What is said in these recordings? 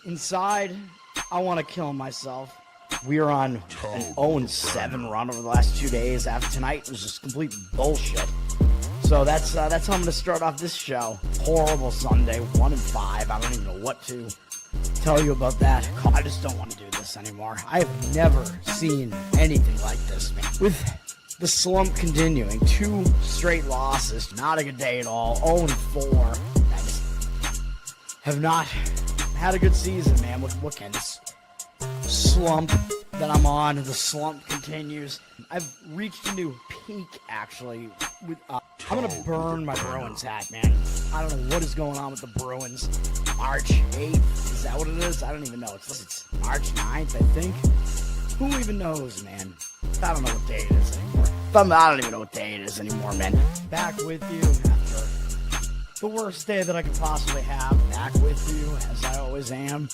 Inside, I want to kill myself. We are on an 0-7 run over the last 2 days. After tonight, it was just complete bullshit. So that's how I'm going to start off this show. Horrible Sunday, 1-5. I don't even know what to tell you about that. I just don't want to do this anymore. I have never seen anything like this, man. With the slump continuing, 2 straight losses, not a good day at all. 0-4. I just have not had a good season, man. What can this slump that I'm on? The slump continues. I've reached a new peak, actually. I'm going to burn my Bruins hat, man. I don't know what is going on with the Bruins. March 8th, is that what it is? I don't even know. It's March 9th, I think. Who even knows, man? I don't know what day it is anymore. I don't even know what day it is anymore, man. Back with you after the worst day that I could possibly have. Back with you, as I always am.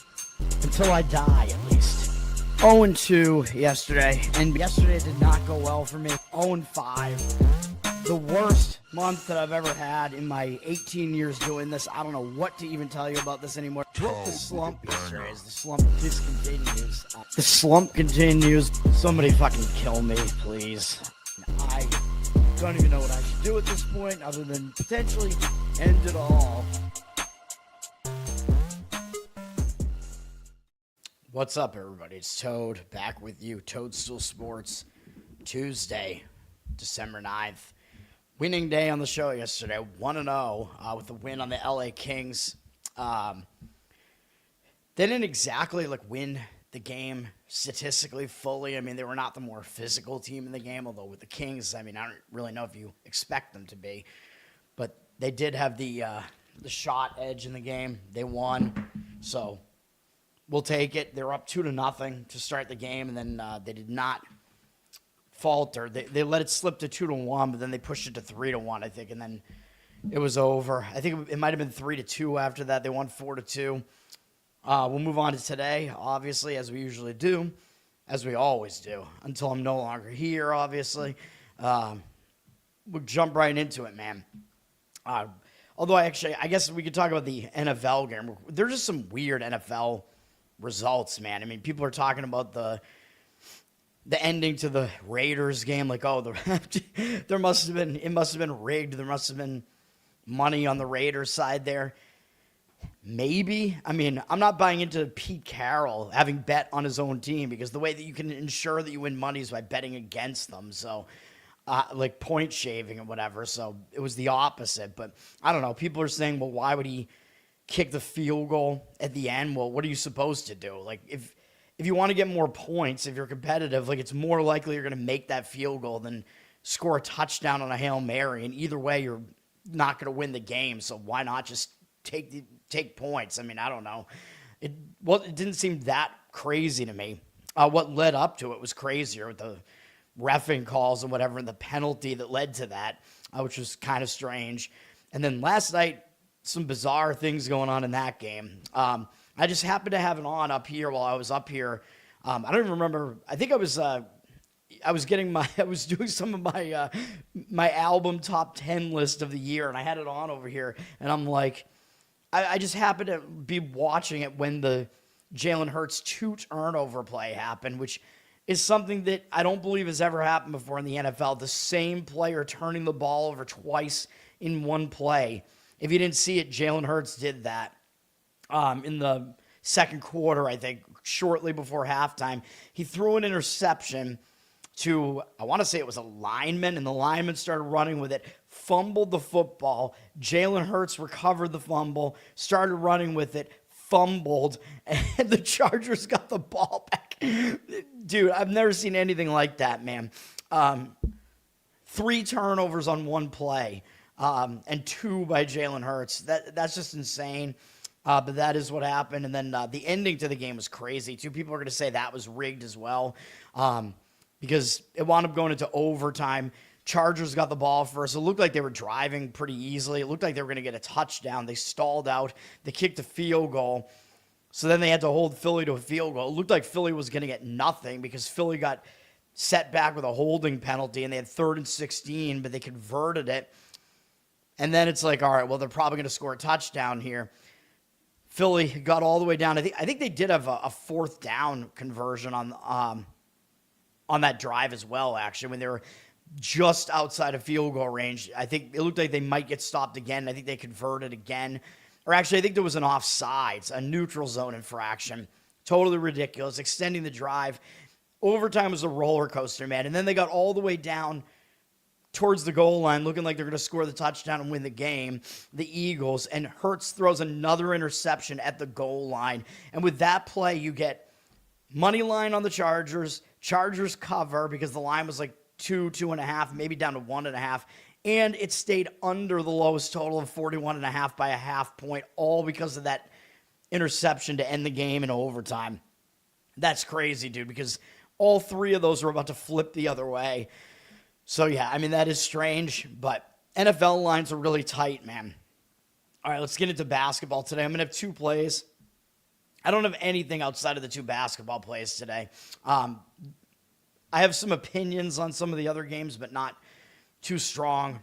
Until I die, at least. 0-2 yesterday, and yesterday did not go well for me. 0-5. The worst month that I've ever had in my 18 years doing this. I don't know what to even tell you about this anymore. Broke the slump yesterday as the slump discontinues. The slump continues. Somebody fucking kill me, please. I don't even know what I should do at this point other than potentially end it all. What's up, everybody? It's Toad back with you. Toadstool Sports, Tuesday, December 9th. Winning day on the show yesterday, 1-0 with the win on the LA Kings. They didn't exactly win the game statistically fully. I mean, they were not the more physical team in the game, although with the Kings, I mean, I don't really know if you expect them to be. But they did have the shot edge in the game. They won, so we'll take it. They were up 2-0 to start the game, and then they did not falter. They let it slip to 2-1, but then they pushed it to 3-1, I think, and then it was over. I think it might have been 3-2 after that. They won 4-2. We'll move on to today, obviously, as we usually do, as we always do, until I'm no longer here, obviously. We'll jump right into it, man. Although I guess we could talk about the NFL game. There's just some weird NFL results, man. I mean, people are talking about the ending to the Raiders game, it must have been rigged. There must have been money on the Raiders side there. Maybe. I mean, I'm not buying into Pete Carroll having bet on his own team, because the way that you can ensure that you win money is by betting against them. So, point shaving and whatever. So it was the opposite. But I don't know. People are saying, well, why would he kick the field goal at the end? Well, what are you supposed to do? If you want to get more points, if you're competitive, it's more likely you're going to make that field goal than score a touchdown on a Hail Mary. And either way, you're not going to win the game. So why not just take points? I mean, I don't know. It didn't seem that crazy to me. What led up to it was crazier with the reffing calls and whatever, and the penalty that led to that, which was kind of strange. And then last night, some bizarre things going on in that game. I just happened to have it on up here while I was up here. I don't even remember. I think I was doing some of my album top 10 list of the year, and I had it on over here, and I'm like, I just happened to be watching it when the Jalen Hurts 2 turnover play happened, which is something that I don't believe has ever happened before in the NFL. The same player turning the ball over twice in one play. If you didn't see it, Jalen Hurts did that in the second quarter, I think, shortly before halftime. He threw an interception to, I want to say it was a lineman, and the lineman started running with it, fumbled the football. Jalen Hurts recovered the fumble, started running with it, fumbled, and the Chargers got the ball back. Dude, I've never seen anything like that, man. 3 turnovers on one play, and 2 by Jalen Hurts. That's just insane. But that is what happened. And then the ending to the game was crazy. 2 people are going to say that was rigged as well, because it wound up going into overtime. Chargers got the ball first. It looked like they were driving pretty easily. It looked like they were going to get a touchdown. They stalled out. They kicked a field goal. So then they had to hold Philly to a field goal. It looked like Philly was going to get nothing because Philly got set back with a holding penalty, and they had 3rd and 16, but they converted it. And then it's like, all right, well, they're probably going to score a touchdown here. Philly got all the way down. I think they did have a fourth down conversion on that drive as well, actually, when they were just outside of field goal range. I think it looked like they might get stopped again. I think they converted again. Or actually, I think there was an offsides, a neutral zone infraction. Totally ridiculous, extending the drive. Overtime was a roller coaster, man. And then they got all the way down towards the goal line, looking like they're going to score the touchdown and win the game, the Eagles, and Hurts throws another interception at the goal line. And with that play, you get money line on the Chargers. Chargers cover because the line was like 2.5, maybe down to 1.5. And it stayed under the lowest total of 41.5 by a half point, all because of that interception to end the game in overtime. That's crazy, dude, because all three of those were about to flip the other way. So, yeah, I mean, that is strange, but NFL lines are really tight, man. All right, let's get into basketball today. I'm going to have two plays. I don't have anything outside of the two basketball plays today. I have some opinions on some of the other games, but not too strong.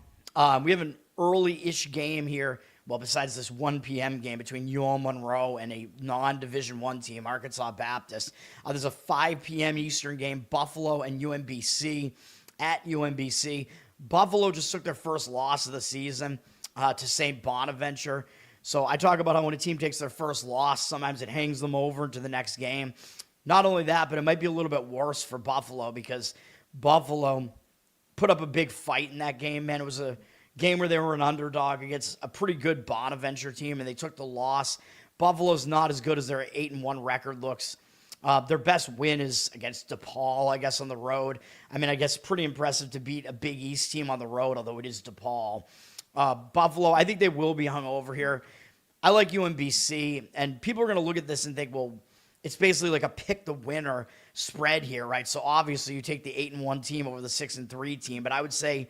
We have an early-ish game here, well, besides this 1 p.m. game between UL Monroe and a non-Division I team, Arkansas Baptist. There's a 5 p.m. Eastern game, Buffalo and UMBC at UMBC. Buffalo just took their first loss of the season to St. Bonaventure. So I talk about how when a team takes their first loss, sometimes it hangs them over into the next game. Not only that, but it might be a little bit worse for Buffalo because Buffalo put up a big fight in that game, man. It was a game where they were an underdog against a pretty good Bonaventure team, and they took the loss. Buffalo's not as good as their 8-1 record looks. Their best win is against DePaul, I guess, on the road. I mean, I guess pretty impressive to beat a Big East team on the road, although it is DePaul. Buffalo, I think they will be hung over here. I like UMBC, and people are going to look at this and think, well, it's basically like a pick-the-winner spread here, right? So obviously you take the 8-1 team over the 6-3 team, but I would say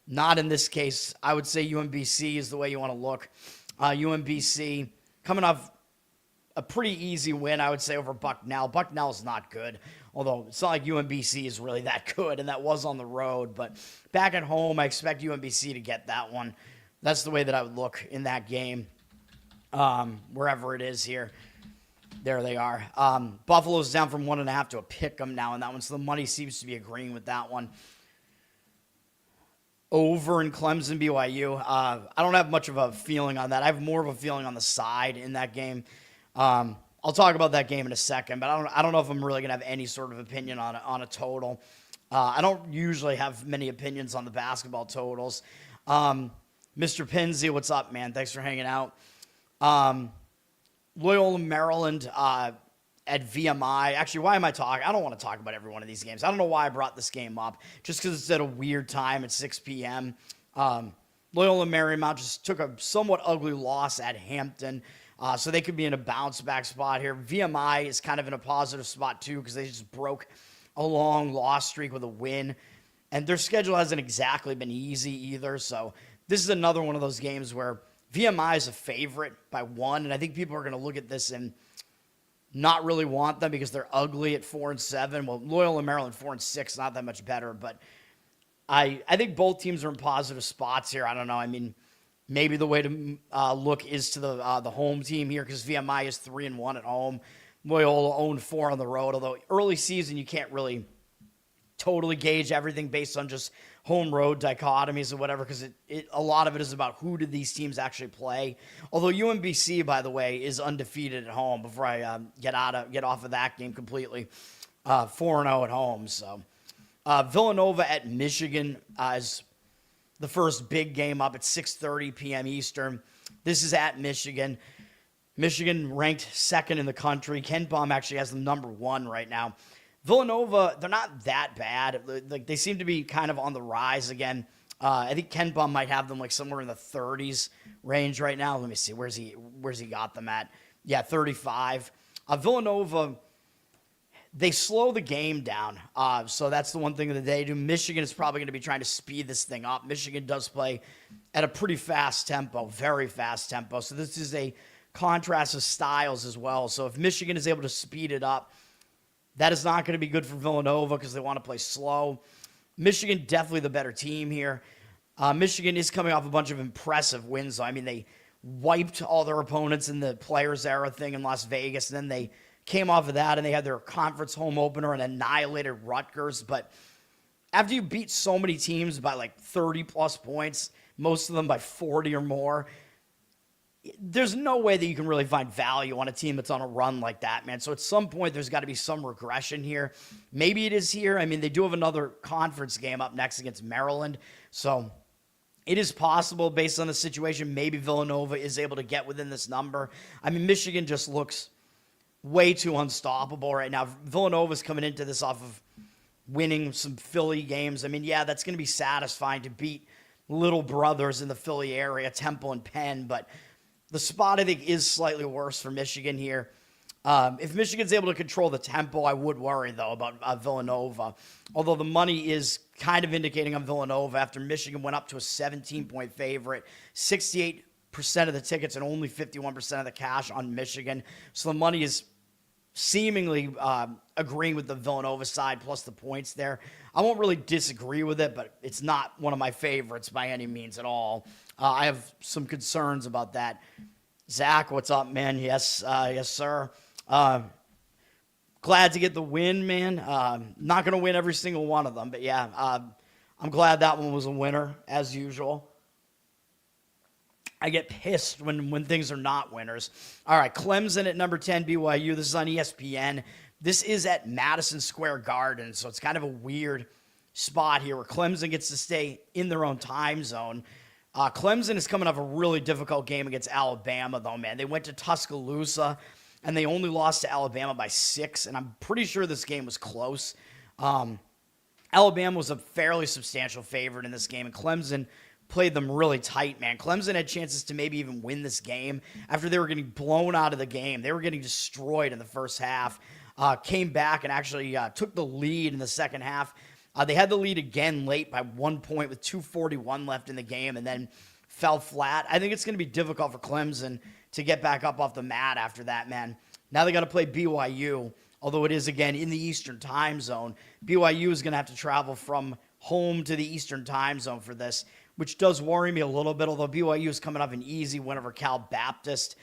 not in this case. I would say UMBC is the way you want to look. UMBC coming off a pretty easy win, I would say, over Bucknell. Bucknell's not good, although it's not like UMBC is really that good, and that was on the road. But back at home, I expect UMBC to get that one. That's the way that I would look in that game, wherever it is here. There they are. Buffalo's down from 1.5 to a pick 'em now in that one, so the money seems to be agreeing with that one. Over in Clemson, BYU. I don't have much of a feeling on that. I have more of a feeling on the side in that game. I'll talk about that game in a second, but I don't know if I'm really going to have any sort of opinion on a total. I don't usually have many opinions on the basketball totals. Mr. Pinsey, what's up, man? Thanks for hanging out. Loyola, Maryland at VMI. Actually, why am I talking? I don't want to talk about every one of these games. I don't know why I brought this game up, just because it's at a weird time at 6 p.m. Loyola Marymount just took a somewhat ugly loss at Hampton. So they could be in a bounce-back spot here. VMI is kind of in a positive spot, too, because they just broke a long loss streak with a win. And their schedule hasn't exactly been easy either. So this is another one of those games where VMI is a favorite by 1. And I think people are going to look at this and not really want them because they're ugly at 4-7. Well, Loyola Maryland 4-6, not that much better. But I think both teams are in positive spots here. I don't know. I mean, maybe the way to look is to the home team here because VMI is 3-1 at home. Loyola 0-4 on the road, although early season you can't really totally gauge everything based on just home-road dichotomies or whatever because a lot of it is about who did these teams actually play. Although UMBC, by the way, is undefeated at home before I get off of that game completely. 4-0 at home. So Villanova at Michigan is the first big game up at 6:30 p.m. Eastern. This is at Michigan. Michigan ranked second in the country. Ken Baum actually has them number 1 right now. Villanova, they're not that bad. Like they seem to be kind of on the rise again. I think Ken Baum might have them like somewhere in the 30s range right now. Let me see. Where's he got them at? Yeah, 35. Villanova, they slow the game down. So that's the one thing that they do. Michigan is probably going to be trying to speed this thing up. Michigan does play at a pretty fast tempo, very fast tempo. So this is a contrast of styles as well. So if Michigan is able to speed it up, that is not going to be good for Villanova because they want to play slow. Michigan, definitely the better team here. Michigan is coming off a bunch of impressive wins, though. I mean, they wiped all their opponents in the Players Era thing in Las Vegas, and then they came off of that, and they had their conference home opener and annihilated Rutgers. But after you beat so many teams by like 30-plus points, most of them by 40 or more, there's no way that you can really find value on a team that's on a run like that, man. So at some point, there's got to be some regression here. Maybe it is here. I mean, they do have another conference game up next against Maryland. So it is possible, based on the situation, maybe Villanova is able to get within this number. I mean, Michigan just looks way too unstoppable right now. Villanova's coming into this off of winning some Philly games. I mean, yeah, that's going to be satisfying to beat little brothers in the Philly area, Temple and Penn, but the spot, I think, is slightly worse for Michigan here. If Michigan's able to control the tempo, I would worry, though, about Villanova. Although the money is kind of indicating on Villanova after Michigan went up to a 17-point favorite. 68% of the tickets and only 51% of the cash on Michigan. So the money is seemingly agreeing with the Villanova side plus the points there. I won't really disagree with it, but it's not one of my favorites by any means at all. I have some concerns about that. Zach, what's up, man? Yes, yes, sir. Glad to get the win, man. Not going to win every single one of them, but yeah, I'm glad that one was a winner, as usual. I get pissed when things are not winners. All right, Clemson at number 10, BYU. This is on ESPN. This is at Madison Square Garden, so it's kind of a weird spot here where Clemson gets to stay in their own time zone. Clemson is coming off a really difficult game against Alabama, though, man. They went to Tuscaloosa, and they only lost to Alabama by 6, and I'm pretty sure this game was close. Alabama was a fairly substantial favorite in this game, and Clemson played them really tight, man. Clemson had chances to maybe even win this game after they were getting blown out of the game. They were getting destroyed in the first half, came back and actually took the lead in the second half. They had the lead again late by 1 point with 2:41 left in the game and then fell flat. I think it's going to be difficult for Clemson to get back up off the mat after that, man. Now they got to play BYU, although it is, again, in the Eastern time zone. BYU is going to have to travel from home to the Eastern time zone for this, which does worry me a little bit, although BYU is coming off an easy win over Cal Baptist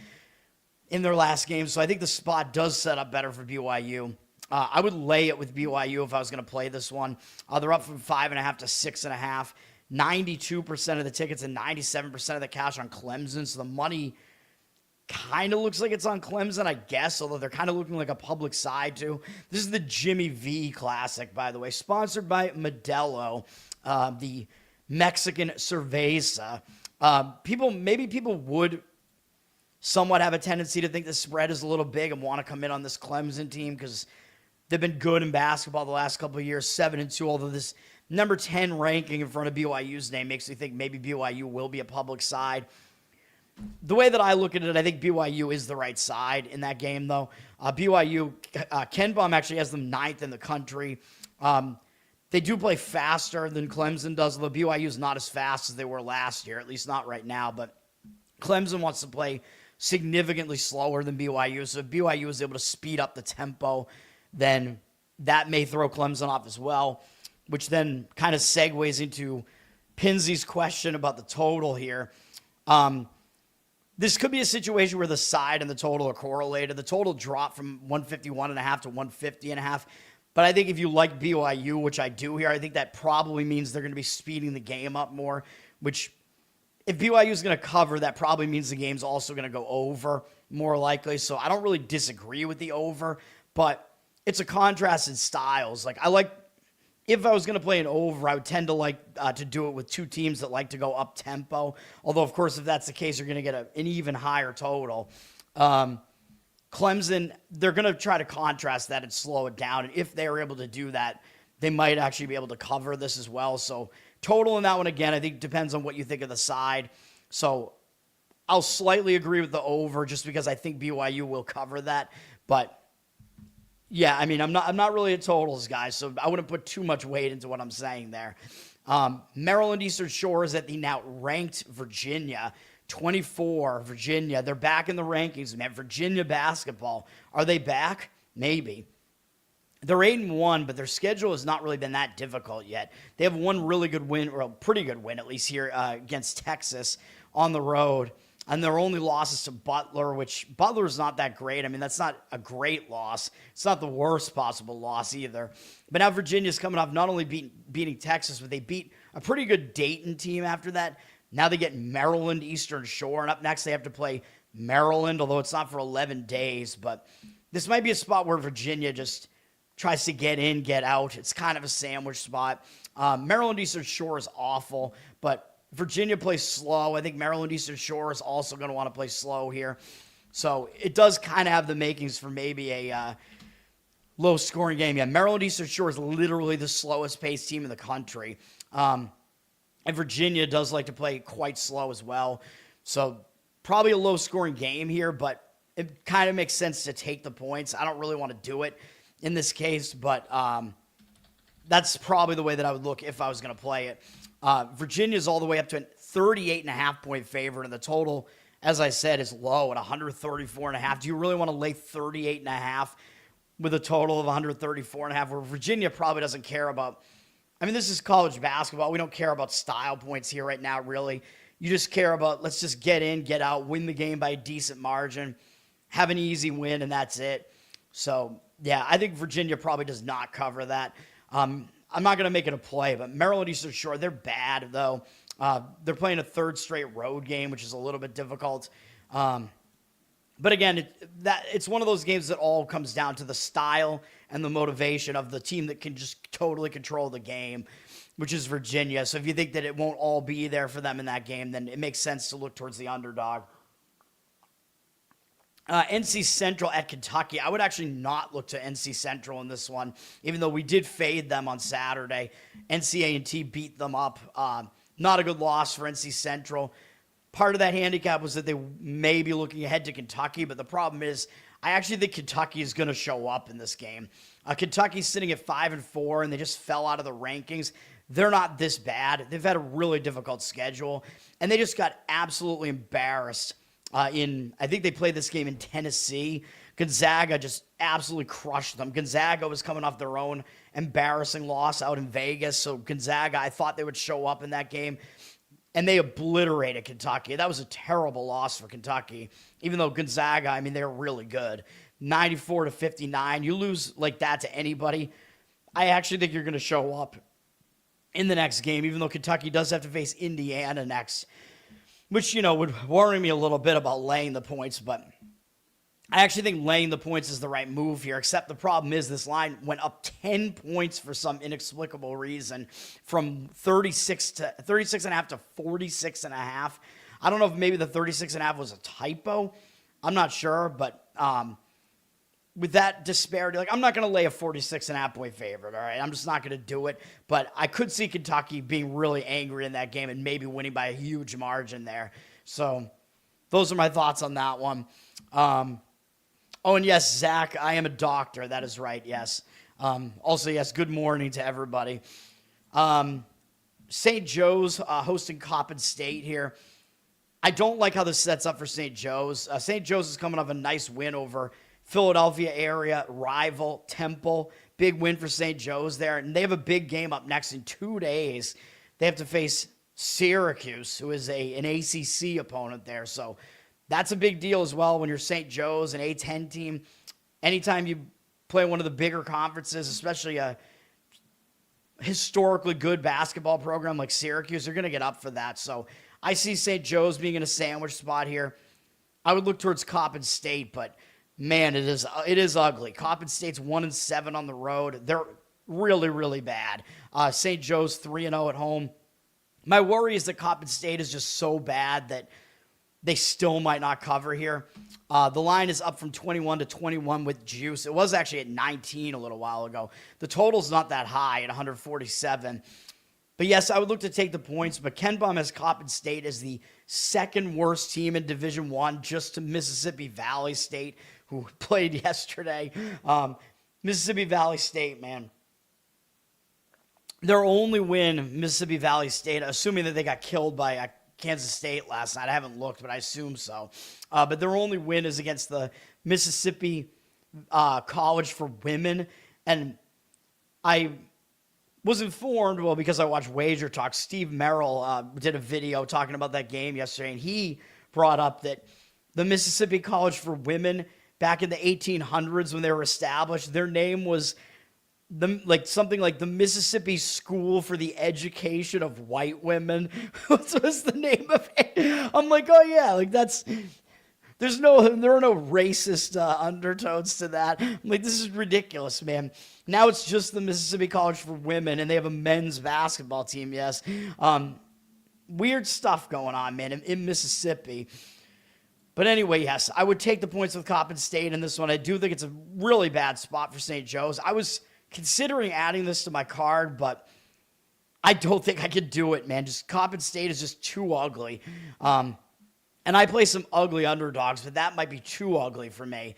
in their last game. So I think the spot does set up better for BYU. I would lay it with BYU if I was going to play this one. They're up from 5.5 to 6.5. 92% of the tickets and 97% of the cash on Clemson. So the money kind of looks like it's on Clemson, I guess, although they're kind of looking like a public side too. This is the Jimmy V Classic, by the way, sponsored by Modelo, the Mexican cerveza. People would somewhat have a tendency to think the spread is a little big and want to come in on this Clemson team because they've been good in basketball the last couple of years, 7-2, although this number 10 ranking in front of BYU's name makes me think maybe BYU will be a public side. The way that I look at it, I think BYU is the right side in that game, though. BYU, Ken Baum actually has them 9th in the country. They do play faster than Clemson does, although BYU is not as fast as they were last year, at least not right now. But Clemson wants to play significantly slower than BYU. So if BYU is able to speed up the tempo, then that may throw Clemson off as well, which then kind of segues into Pinsy's question about the total here. This could be a situation where the side and the total are correlated. The total dropped from 151.5 to 150.5. But I think if you like BYU, which I do here, I think that probably means they're going to be speeding the game up more, which if BYU is going to cover, that probably means the game's also going to go over more likely. So I don't really disagree with the over, but it's a contrast in styles. Like, if I was going to play an over, I would tend to like to do it with two teams that like to go up tempo. Although, of course, if that's the case, you're going to get an even higher total. Clemson, they're going to try to contrast that and slow it down. And if they're able to do that, they might actually be able to cover this as well. So total in that one, again, I think depends on what you think of the side. So I'll slightly agree with the over just because I think BYU will cover that. But yeah, I mean, I'm not really a totals guy, so I wouldn't put too much weight into what I'm saying there. Maryland Eastern Shore is at the now ranked Virginia. 24, Virginia. They're back in the rankings, man. Virginia basketball. Are they back? Maybe. They're 8-1, but their schedule has not really been that difficult yet. They have one really good win, or a pretty good win, at least here against Texas on the road. And their only loss is to Butler, which Butler's not that great. I mean, that's not a great loss. It's not the worst possible loss either. But now Virginia's coming off not only beating Texas, but they beat a pretty good Dayton team after that. Now they get Maryland, Eastern Shore, and up next they have to play Maryland, although it's not for 11 days. But this might be a spot where Virginia just tries to get in, get out. It's kind of a sandwich spot. Maryland, Eastern Shore is awful, but Virginia plays slow. I think Maryland Eastern Shore is also going to want to play slow here. So it does kind of have the makings for maybe a low-scoring game. Yeah, Maryland Eastern Shore is literally the slowest-paced team in the country. And Virginia does like to play quite slow as well. So probably a low-scoring game here, but it kind of makes sense to take the points. I don't really want to do it in this case, but that's probably the way that I would look if I was going to play it. Virginia's all the way up to a 38.5-point favorite, and the total, as I said, is low at 134.5. Do you really want to lay 38.5 with a total of 134.5, where Virginia probably doesn't care about? I mean, this is college basketball. We don't care about style points here right now, really. You just care about, let's just get in, get out, win the game by a decent margin, have an easy win, and that's it. So, yeah, I think Virginia probably does not cover that. I'm not going to make it a play, but Maryland Eastern Shore, they're bad, though. They're playing a third straight road game, which is a little bit difficult. But again, it's one of those games that all comes down to the style and the motivation of the team that can just totally control the game, which is Virginia. So if you think that it won't all be there for them in that game, then it makes sense to look towards the underdog. NC Central at Kentucky. I would actually not look to NC Central in this one, even though we did fade them on Saturday. NCAA beat them up. Not a good loss for NC Central. Part of that handicap was that they may be looking ahead to Kentucky, but the problem is I actually think Kentucky is going to show up in this game. Kentucky's sitting at 5-4, and they just fell out of the rankings. They're not this bad. They've had a really difficult schedule, and they just got absolutely embarrassed. I think they played this game in Tennessee. Gonzaga just absolutely crushed them. Gonzaga was coming off their own embarrassing loss out in Vegas. So Gonzaga, I thought they would show up in that game, and they obliterated Kentucky. That was a terrible loss for Kentucky, even though Gonzaga, I mean, they're really good. 94-59. You lose like that to anybody, I actually think you're going to show up in the next game, even though Kentucky does have to face Indiana next, which, would worry me a little bit about laying the points, but I actually think laying the points is the right move here, except the problem is this line went up 10 points for some inexplicable reason, from 36.5 to 46.5. I don't know if maybe the 36.5 was a typo. I'm not sure, but with that disparity, I'm not going to lay a 46.5 point favorite, all right? I'm just not going to do it, but I could see Kentucky being really angry in that game and maybe winning by a huge margin there. So those are my thoughts on that one. Oh, and yes, Zach, I am a doctor. That is right, yes. Also, yes, good morning to everybody. St. Joe's hosting Coppin State here. I don't like how this sets up for St. Joe's. St. Joe's is coming off a nice win over Philadelphia area rival Temple. Big win for St. Joe's there. And they have a big game up next in 2 days. They have to face Syracuse, who is an ACC opponent there. So that's a big deal as well when you're St. Joe's, an A-10 team. Anytime you play one of the bigger conferences, especially a historically good basketball program like Syracuse, they're going to get up for that. So I see St. Joe's being in a sandwich spot here. I would look towards Coppin State, but man, it is ugly. Coppin State's 1-7 on the road. They're really, really bad. St. Joe's 3-0 at home. My worry is that Coppin State is just so bad that they still might not cover here. The line is up from 21 to 21 with juice. It was actually at 19 a little while ago. The total's not that high at 147. But yes, I would look to take the points, but Ken Bum has Coppin State as the second worst team in Division I, just to Mississippi Valley State, who played yesterday. Mississippi Valley State, man. Their only win, Mississippi Valley State, assuming that they got killed by Kansas State last night. I haven't looked, but I assume so. But their only win is against the Mississippi College for Women. And I was informed, because I watched Wager Talk. Steve Merrill did a video talking about that game yesterday, and he brought up that the Mississippi College for Women back in the 1800s when they were established, their name was something like the Mississippi School for the Education of White Women. What was the name of it? I'm like, oh yeah, like there are no racist undertones to that. I'm like, this is ridiculous, man. Now it's just the Mississippi College for Women, and they have a men's basketball team, yes. Weird stuff going on, man, in Mississippi. But anyway, yes, I would take the points with Coppin State in this one. I do think it's a really bad spot for St. Joe's. I was considering adding this to my card, but I don't think I could do it, man. Just Coppin State is just too ugly. And I play some ugly underdogs, but that might be too ugly for me.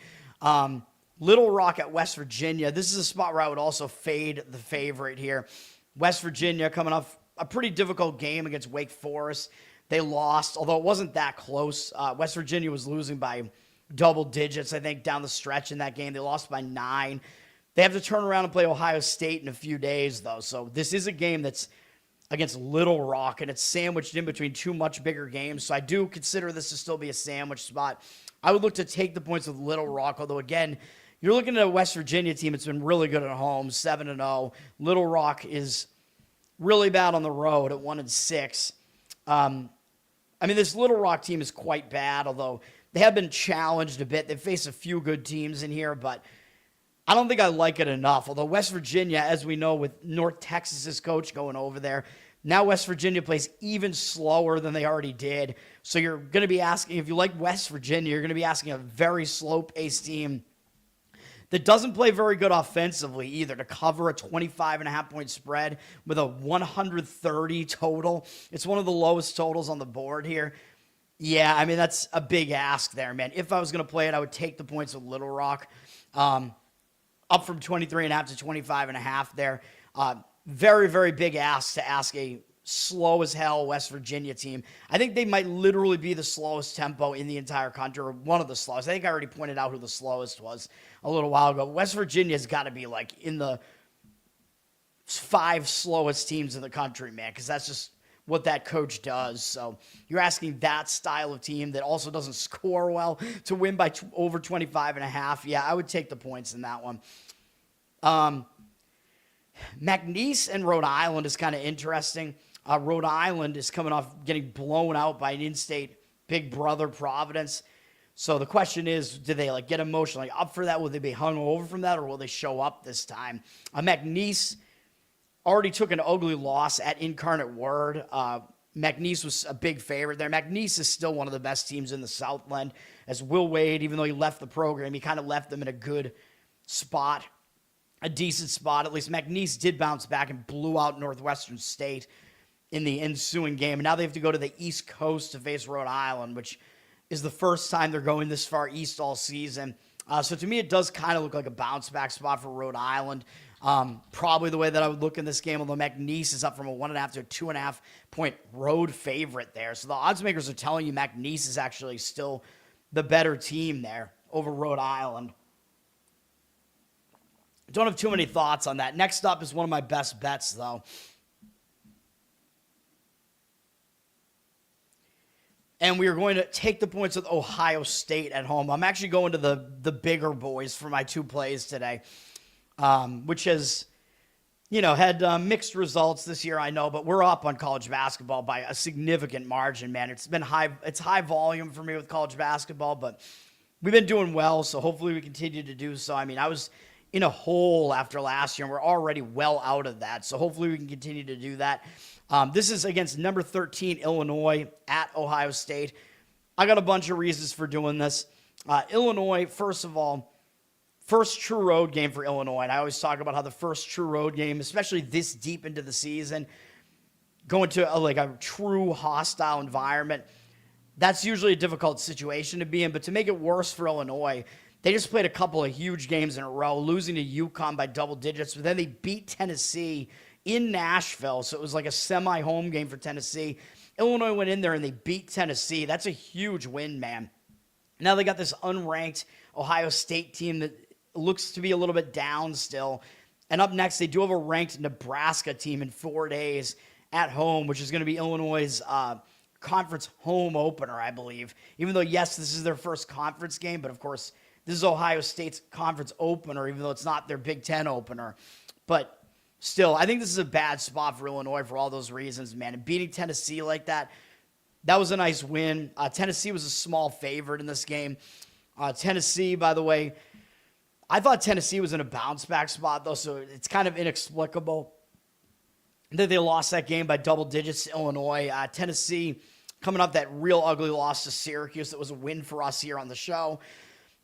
Little Rock at West Virginia. This is a spot where I would also fade the favorite here. West Virginia coming off a pretty difficult game against Wake Forest. They lost, although it wasn't that close. West Virginia was losing by double digits, I think, down the stretch in that game. They lost by 9. They have to turn around and play Ohio State in a few days, though. So this is a game that's against Little Rock, and it's sandwiched in between two much bigger games. So I do consider this to still be a sandwich spot. I would look to take the points with Little Rock, although, again, you're looking at a West Virginia team that's been really good at home, 7-0. Little Rock is really bad on the road at 1-6. I mean, this Little Rock team is quite bad, although they have been challenged a bit. They've faced a few good teams in here, but I don't think I like it enough. Although West Virginia, as we know, with North Texas's coach going over there, now West Virginia plays even slower than they already did. So you're going to be asking, if you like West Virginia, you're going to be asking a very slow-paced team that doesn't play very good offensively either to cover a 25.5-point spread with a 130 total. It's one of the lowest totals on the board here. Yeah, I mean, that's a big ask there, man. If I was going to play it, I would take the points with Little Rock. Up from 23.5 to 25.5 there. Very, very big ask to ask a slow as hell West Virginia team. I think they might literally be the slowest tempo in the entire country, or one of the slowest. I think I already pointed out who the slowest was a little while ago. West Virginia's got to be like in the 5 slowest teams in the country, man, because that's just what that coach does. So you're asking that style of team that also doesn't score well to win by over 25.5. Yeah, I would take the points in that one. McNeese and Rhode Island is kind of interesting. Rhode Island is coming off getting blown out by an in-state big brother Providence. So the question is, do they get emotionally up for that? Will they be hung over from that, or will they show up this time? McNeese already took an ugly loss at Incarnate Word. McNeese was a big favorite there. McNeese is still one of the best teams in the Southland. As Will Wade, even though he left the program, he kind of left them in a good spot, a decent spot. At least McNeese did bounce back and blew out Northwestern State in the ensuing game. And now they have to go to the East Coast to face Rhode Island, which is the first time they're going this far east all season. So to me, it does kind of look like a bounce-back spot for Rhode Island. Probably the way that I would look in this game, although McNeese is up from a 1.5 to a 2.5 point road favorite there. So the odds makers are telling you McNeese is actually still the better team there over Rhode Island. Don't have too many thoughts on that. Next up is one of my best bets, though. And we are going to take the points with Ohio State at home. I'm actually going to the bigger boys for my 2 plays today, which has, had mixed results this year, I know, but we're up on college basketball by a significant margin, man. It's high volume for me with college basketball, but we've been doing well, so hopefully we continue to do so. I mean, I was in a hole after last year, and we're already well out of that, so hopefully we can continue to do that. This is against number 13 Illinois at Ohio State. I got a bunch of reasons for doing this. Illinois, first of all, first true road game for Illinois. And I always talk about how the first true road game, especially this deep into the season, going to a true hostile environment, that's usually a difficult situation to be in. But to make it worse for Illinois, they just played a couple of huge games in a row, losing to UConn by double digits. But then they beat Tennessee in Nashville, so it was like a semi-home game for Tennessee. Illinois went in there and they beat Tennessee. That's a huge win, man. Now they got this unranked Ohio State team that looks to be a little bit down still. And up next, they do have a ranked Nebraska team in 4 days at home, which is going to be Illinois' conference home opener, I believe. Even though, yes, this is their first conference game, but of course, this is Ohio State's conference opener, even though it's not their Big Ten opener. But still, I think this is a bad spot for Illinois for all those reasons, man. And beating Tennessee like that was a nice win. Tennessee was a small favorite in this game. Tennessee, by the way, I thought Tennessee was in a bounce-back spot, though, so it's kind of inexplicable that they lost that game by double digits to Illinois. Tennessee coming off that real ugly loss to Syracuse that was a win for us here on the show.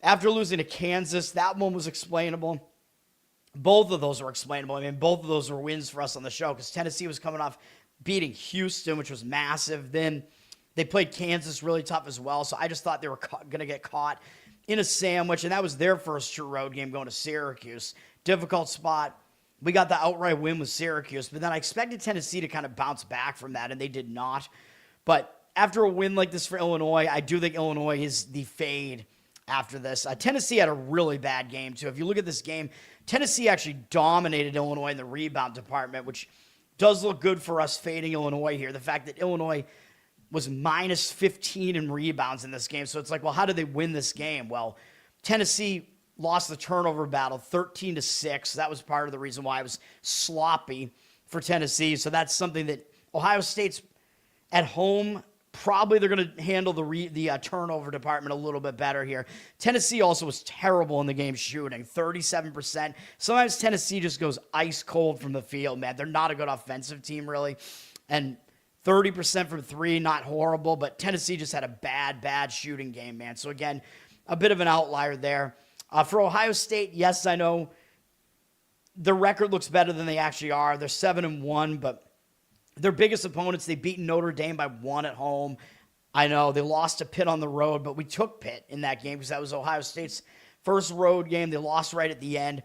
After losing to Kansas, that one was explainable. Both of those were explainable. I mean, both of those were wins for us on the show because Tennessee was coming off beating Houston, which was massive. Then they played Kansas really tough as well, so I just thought they were going to get caught in a sandwich, and that was their first true road game going to Syracuse. Difficult spot. We got the outright win with Syracuse, but then I expected Tennessee to kind of bounce back from that, and they did not. But after a win like this for Illinois, I do think Illinois is the fade after this. Tennessee had a really bad game, too. If you look at this game, Tennessee actually dominated Illinois in the rebound department, which does look good for us fading Illinois here. The fact that Illinois was minus 15 in rebounds in this game. So it's like, well, how did they win this game? Well, Tennessee lost the turnover battle 13-6. That was part of the reason why it was sloppy for Tennessee. So that's something that Ohio State's at home, probably they're going to handle the turnover department a little bit better here. Tennessee also was terrible in the game shooting, 37%. Sometimes Tennessee just goes ice cold from the field, man. They're not a good offensive team, really. And 30% from three, not horrible, but Tennessee just had a bad shooting game, man. So again, a bit of an outlier there. For Ohio State, yes, I know the record looks better than they actually are. They're 7-1, but their biggest opponents, they beat Notre Dame by 1 at home. I know they lost to Pitt on the road, but we took Pitt in that game because that was Ohio State's first road game. They lost right at the end.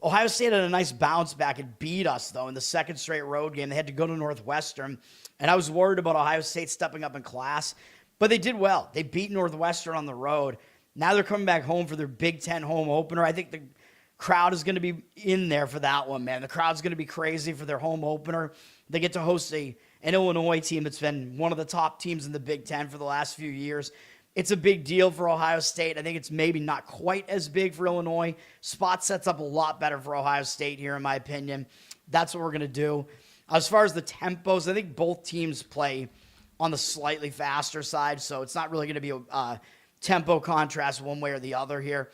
Ohio State had a nice bounce back and beat us, though, in the second straight road game. They had to go to Northwestern, and I was worried about Ohio State stepping up in class, but they did well. They beat Northwestern on the road. Now they're coming back home for their Big Ten home opener. I think the crowd is going to be in there for that one, man. The crowd's going to be crazy for their home opener. They get to host an Illinois team that's been one of the top teams in the Big Ten for the last few years. It's a big deal for Ohio State. I think it's maybe not quite as big for Illinois. Spot sets up a lot better for Ohio State here, in my opinion. That's what we're going to do. As far as the tempos, I think both teams play on the slightly faster side, so it's not really going to be a tempo contrast one way or the other here.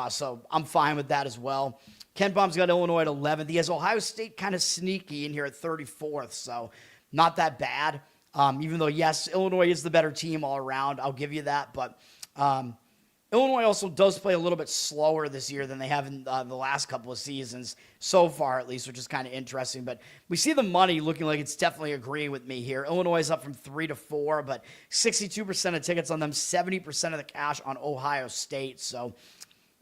So I'm fine with that as well. Ken Palm's got Illinois at 11th. He has Ohio State kind of sneaky in here at 34th, so not that bad. Even though, yes, Illinois is the better team all around. I'll give you that. But Illinois also does play a little bit slower this year than they have in the last couple of seasons, so far at least, which is kind of interesting. But we see the money looking like it's definitely agreeing with me here. Illinois is up from 3 to 4, but 62% of tickets on them, 70% of the cash on Ohio State. So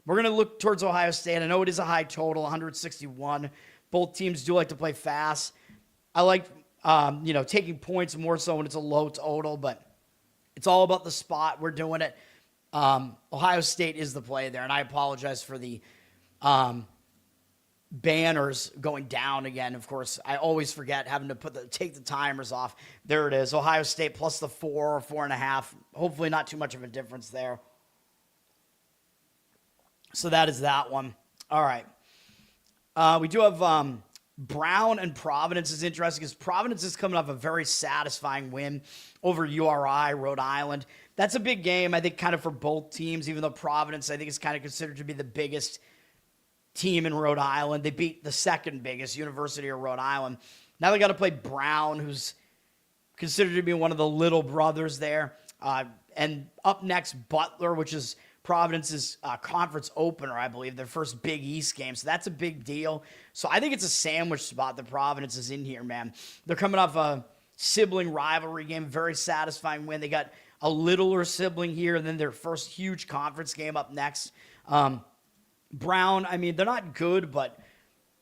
we're going to look towards Ohio State. I know it is a high total, 161. Both teams do like to play fast. I like taking points more so when it's a low total, but it's all about the spot. We're doing it. Ohio State is the play there, and I apologize for the banners going down again. Of course, I always forget having to take the timers off. There it is. Ohio State plus the 4 or 4.5. Hopefully not too much of a difference there. So that is that one. All right. We do have Brown and Providence is interesting because Providence is coming off a very satisfying win over URI, Rhode Island. That's a big game, I think, kind of for both teams, even though Providence, I think, is kind of considered to be the biggest team in Rhode Island. They beat the second biggest, University of Rhode Island. Now they got to play Brown, who's considered to be one of the little brothers there. And up next, Butler, which is Providence's conference opener, I believe, their first Big East game. So that's a big deal. So I think it's a sandwich spot that Providence is in here, man. They're coming off a sibling rivalry game, very satisfying win. They got a littler sibling here, and then their first huge conference game up next. Brown, I mean, they're not good, but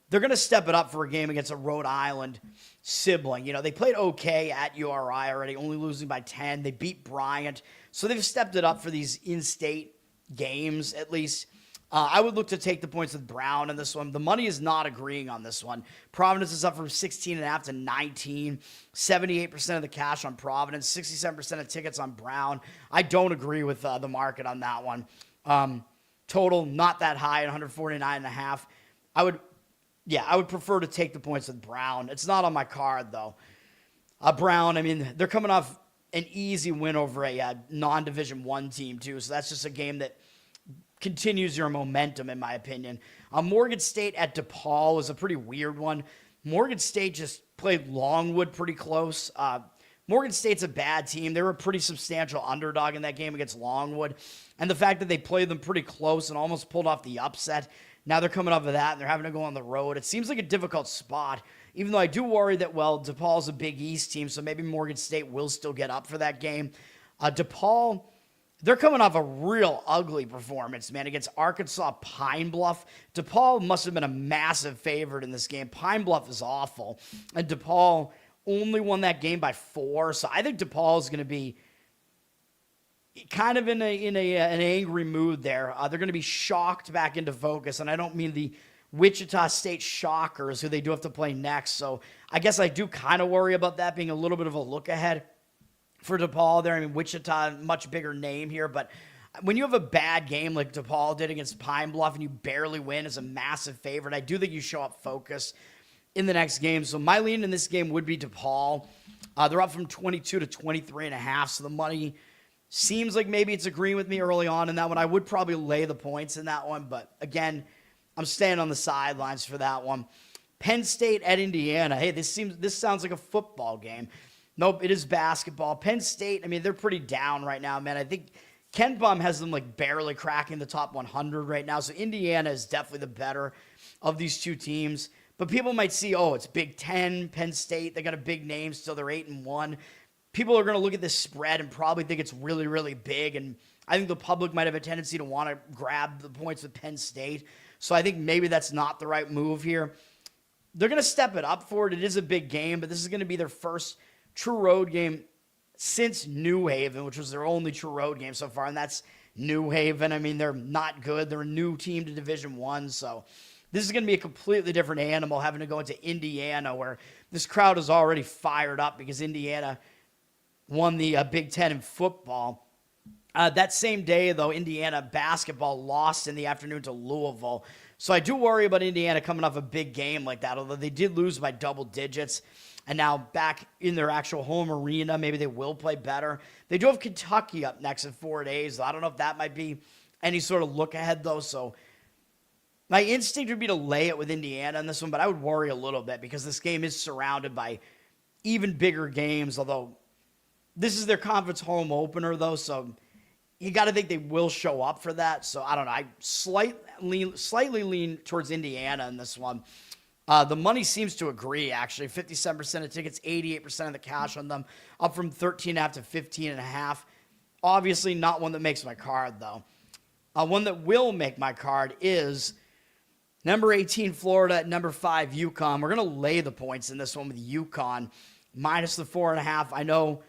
they're going to step it up for a game against a Rhode Island sibling. You know, they played okay at URI already, only losing by 10. They beat Bryant. So they've stepped it up for these in-state games, at least. I would look to take the points with Brown in this one. The money is not agreeing on this one. Providence is up from 16.5 to 19. 78% of the cash on Providence. 67% of tickets on Brown. I don't agree with the market on that one. Total, not that high at 149.5. I would prefer to take the points with Brown. It's not on my card, though. Brown, I mean, they're coming off an easy win over a non-Division I team, too. So that's just a game that continues your momentum, in my opinion. Morgan State at DePaul was a pretty weird one. Morgan State just played Longwood pretty close. Morgan State's a bad team. They were a pretty substantial underdog in that game against Longwood. And the fact that they played them pretty close and almost pulled off the upset, now they're coming off of that and they're having to go on the road. It seems like a difficult spot, even though I do worry that, well, DePaul's a Big East team, so maybe Morgan State will still get up for that game. DePaul, they're coming off a real ugly performance, man, against Arkansas Pine Bluff. DePaul must have been a massive favorite in this game. Pine Bluff is awful, and DePaul only won that game by 4. So I think DePaul is going to be kind of in an angry mood there. They're going to be shocked back into focus, and I don't mean the Wichita State Shockers, who they do have to play next. So I guess I do kind of worry about that being a little bit of a look ahead for DePaul there. I mean, Wichita, much bigger name here, but when you have a bad game like DePaul did against Pine Bluff and you barely win as a massive favorite, I do think you show up focused in the next game. So my lean in this game would be DePaul. They're up from 22 to 23.5, so the money seems like maybe it's agreeing with me early on in that one. I would probably lay the points in that one, but again, I'm staying on the sidelines for that one. Penn State at Indiana. Hey, this sounds like a football game. Nope, it is basketball. Penn State, I mean, they're pretty down right now, man. I think Ken Bum has them like barely cracking the top 100 right now. So Indiana is definitely the better of these two teams. But people might see, oh, it's Big Ten, Penn State. They got a big name still. They're 8-1. People are going to look at this spread and probably think it's really, really big. And I think the public might have a tendency to want to grab the points with Penn State. So I think maybe that's not the right move here. They're going to step it up for it. It is a big game, but this is going to be their first true road game since New Haven, which was their only true road game so far, and that's New Haven. I mean, they're not good. They're a new team to Division I, so this is going to be a completely different animal having to go into Indiana, where this crowd is already fired up because Indiana won the Big Ten in football. That same day, though, Indiana basketball lost in the afternoon to Louisville. So I do worry about Indiana coming off a big game like that, although they did lose by double digits. And now back in their actual home arena, maybe they will play better. They do have Kentucky up next in 4 days. I don't know if that might be any sort of look ahead, though. So my instinct would be to lay it with Indiana in this one, but I would worry a little bit because this game is surrounded by even bigger games, although this is their conference home opener, though, so you got to think they will show up for that. So I don't know. I slightly lean towards Indiana in this one. The money seems to agree, actually. 57% of tickets, 88% of the cash on them, up from 13.5 to 15.5. Obviously not one that makes my card, though. One that will make my card is number 18, Florida, at number 5, UConn. We're going to lay the points in this one with UConn, minus the 4.5. I know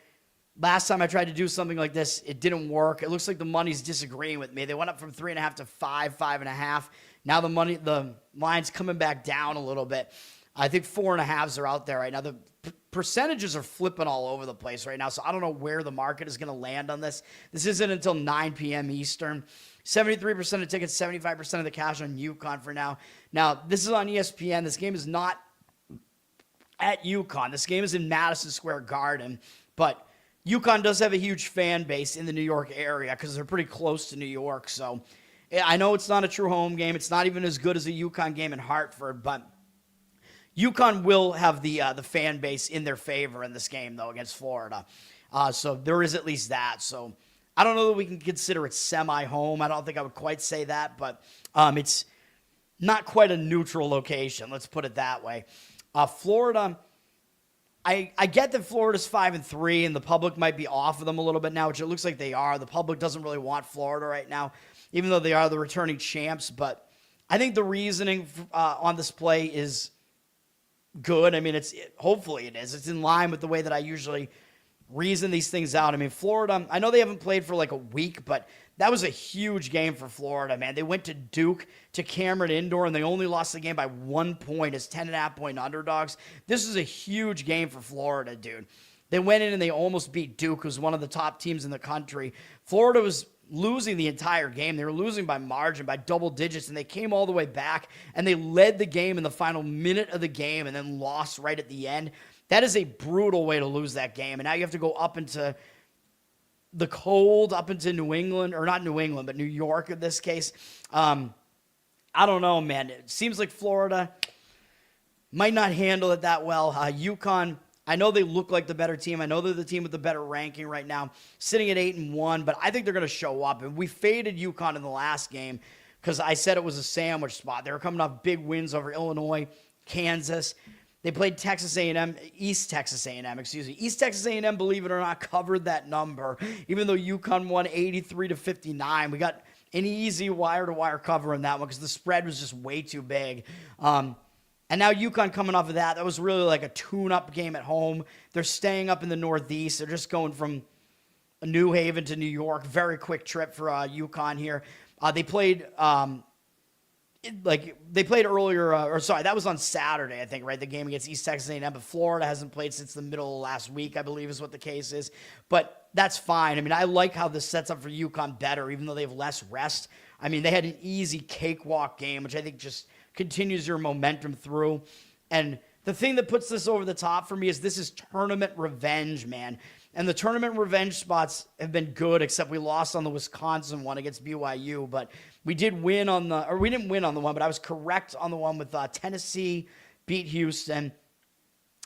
last time I tried to do something like this, it didn't work. It looks like the money's disagreeing with me. They went up from 3.5 to 5.5. Now the line's coming back down a little bit. I think 4.5s are out there right now. The percentages are flipping all over the place right now, so I don't know where the market is going to land on this. This isn't until 9 p.m. Eastern. 73% of tickets, 75% of the cash on UConn for now. Now, this is on ESPN. This game is not at UConn. This game is in Madison Square Garden, but UConn does have a huge fan base in the New York area because they're pretty close to New York, so I know it's not a true home game. It's not even as good as a UConn game in Hartford, but UConn will have the fan base in their favor in this game, though, against Florida. So there is at least that. So I don't know that we can consider it semi-home. I don't think I would quite say that, but it's not quite a neutral location. Let's put it that way. Florida, I get that Florida's 5-3, and the public might be off of them a little bit now, which it looks like they are. The public doesn't really want Florida right now, even though they are the returning champs. But I think the reasoning on this play is good. I mean, hopefully it is. It's in line with the way that I usually reason these things out. I mean, Florida, I know they haven't played for like a week, but That was a huge game for Florida, man. They went to Duke, to Cameron Indoor, and they only lost the game by 1 point as 10.5-point underdogs. This is a huge game for Florida, dude. They went in and they almost beat Duke, who's one of the top teams in the country. Florida was losing the entire game. They were losing by margin, by double digits, and they came all the way back, and they led the game in the final minute of the game and then lost right at the end. That is a brutal way to lose that game, and now you have to go up into the cold, up into New England, or not New England, but New York in this case. I don't know, man. It seems like Florida might not handle it that well. UConn, I know they look like the better team. I know they're the team with the better ranking right now, sitting at 8-1, but I think they're going to show up. And we faded UConn in the last game because I said it was a sandwich spot. They were coming off big wins over Illinois, Kansas. They played Texas A&M, East Texas A&M, East Texas A&M, believe it or not, covered that number, even though UConn won 83-59. We got an easy wire-to-wire cover in that one because the spread was just way too big. And now UConn coming off of that, that was really like a tune-up game at home. They're staying up in the Northeast. They're just going from New Haven to New York. Very quick trip for UConn here. They played earlier, that was on Saturday, I think, right? The game against East Texas A&M, but Florida hasn't played since the middle of last week, I believe is what the case is. But that's fine. I mean, I like how this sets up for UConn better, even though they have less rest. I mean, they had an easy cakewalk game, which I think just continues your momentum through. And the thing that puts this over the top for me is this is tournament revenge, man. And the tournament revenge spots have been good, except we lost on the Wisconsin one against BYU. But we didn't win on the one, but I was correct on the one with Tennessee beat Houston.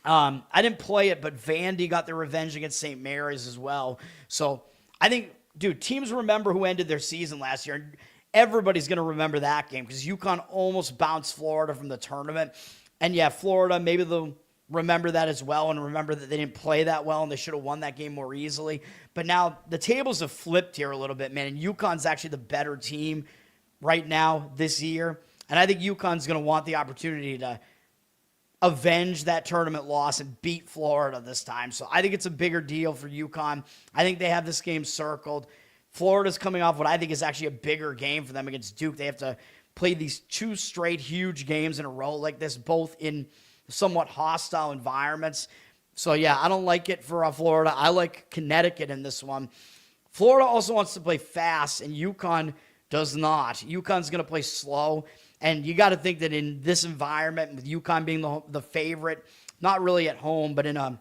I didn't play it, but Vandy got their revenge against St. Mary's as well. So I think, dude, teams remember who ended their season last year. And everybody's going to remember that game because UConn almost bounced Florida from the tournament. And yeah, Florida, maybe they'll remember that as well and remember that they didn't play that well and they should have won that game more easily. But now the tables have flipped here a little bit, man. And UConn's actually the better team right now this year. And I think UConn's going to want the opportunity to avenge that tournament loss and beat Florida this time. So I think it's a bigger deal for UConn. I think they have this game circled. Florida's coming off what I think is actually a bigger game for them against Duke. They have to play these 2 straight huge games in a row like this, both in somewhat hostile environments. So, yeah, I don't like it for Florida. I like Connecticut in this one. Florida also wants to play fast, and UConn does not. UConn's going to play slow, and you got to think that in this environment, with UConn being the favorite, not really at home, but in a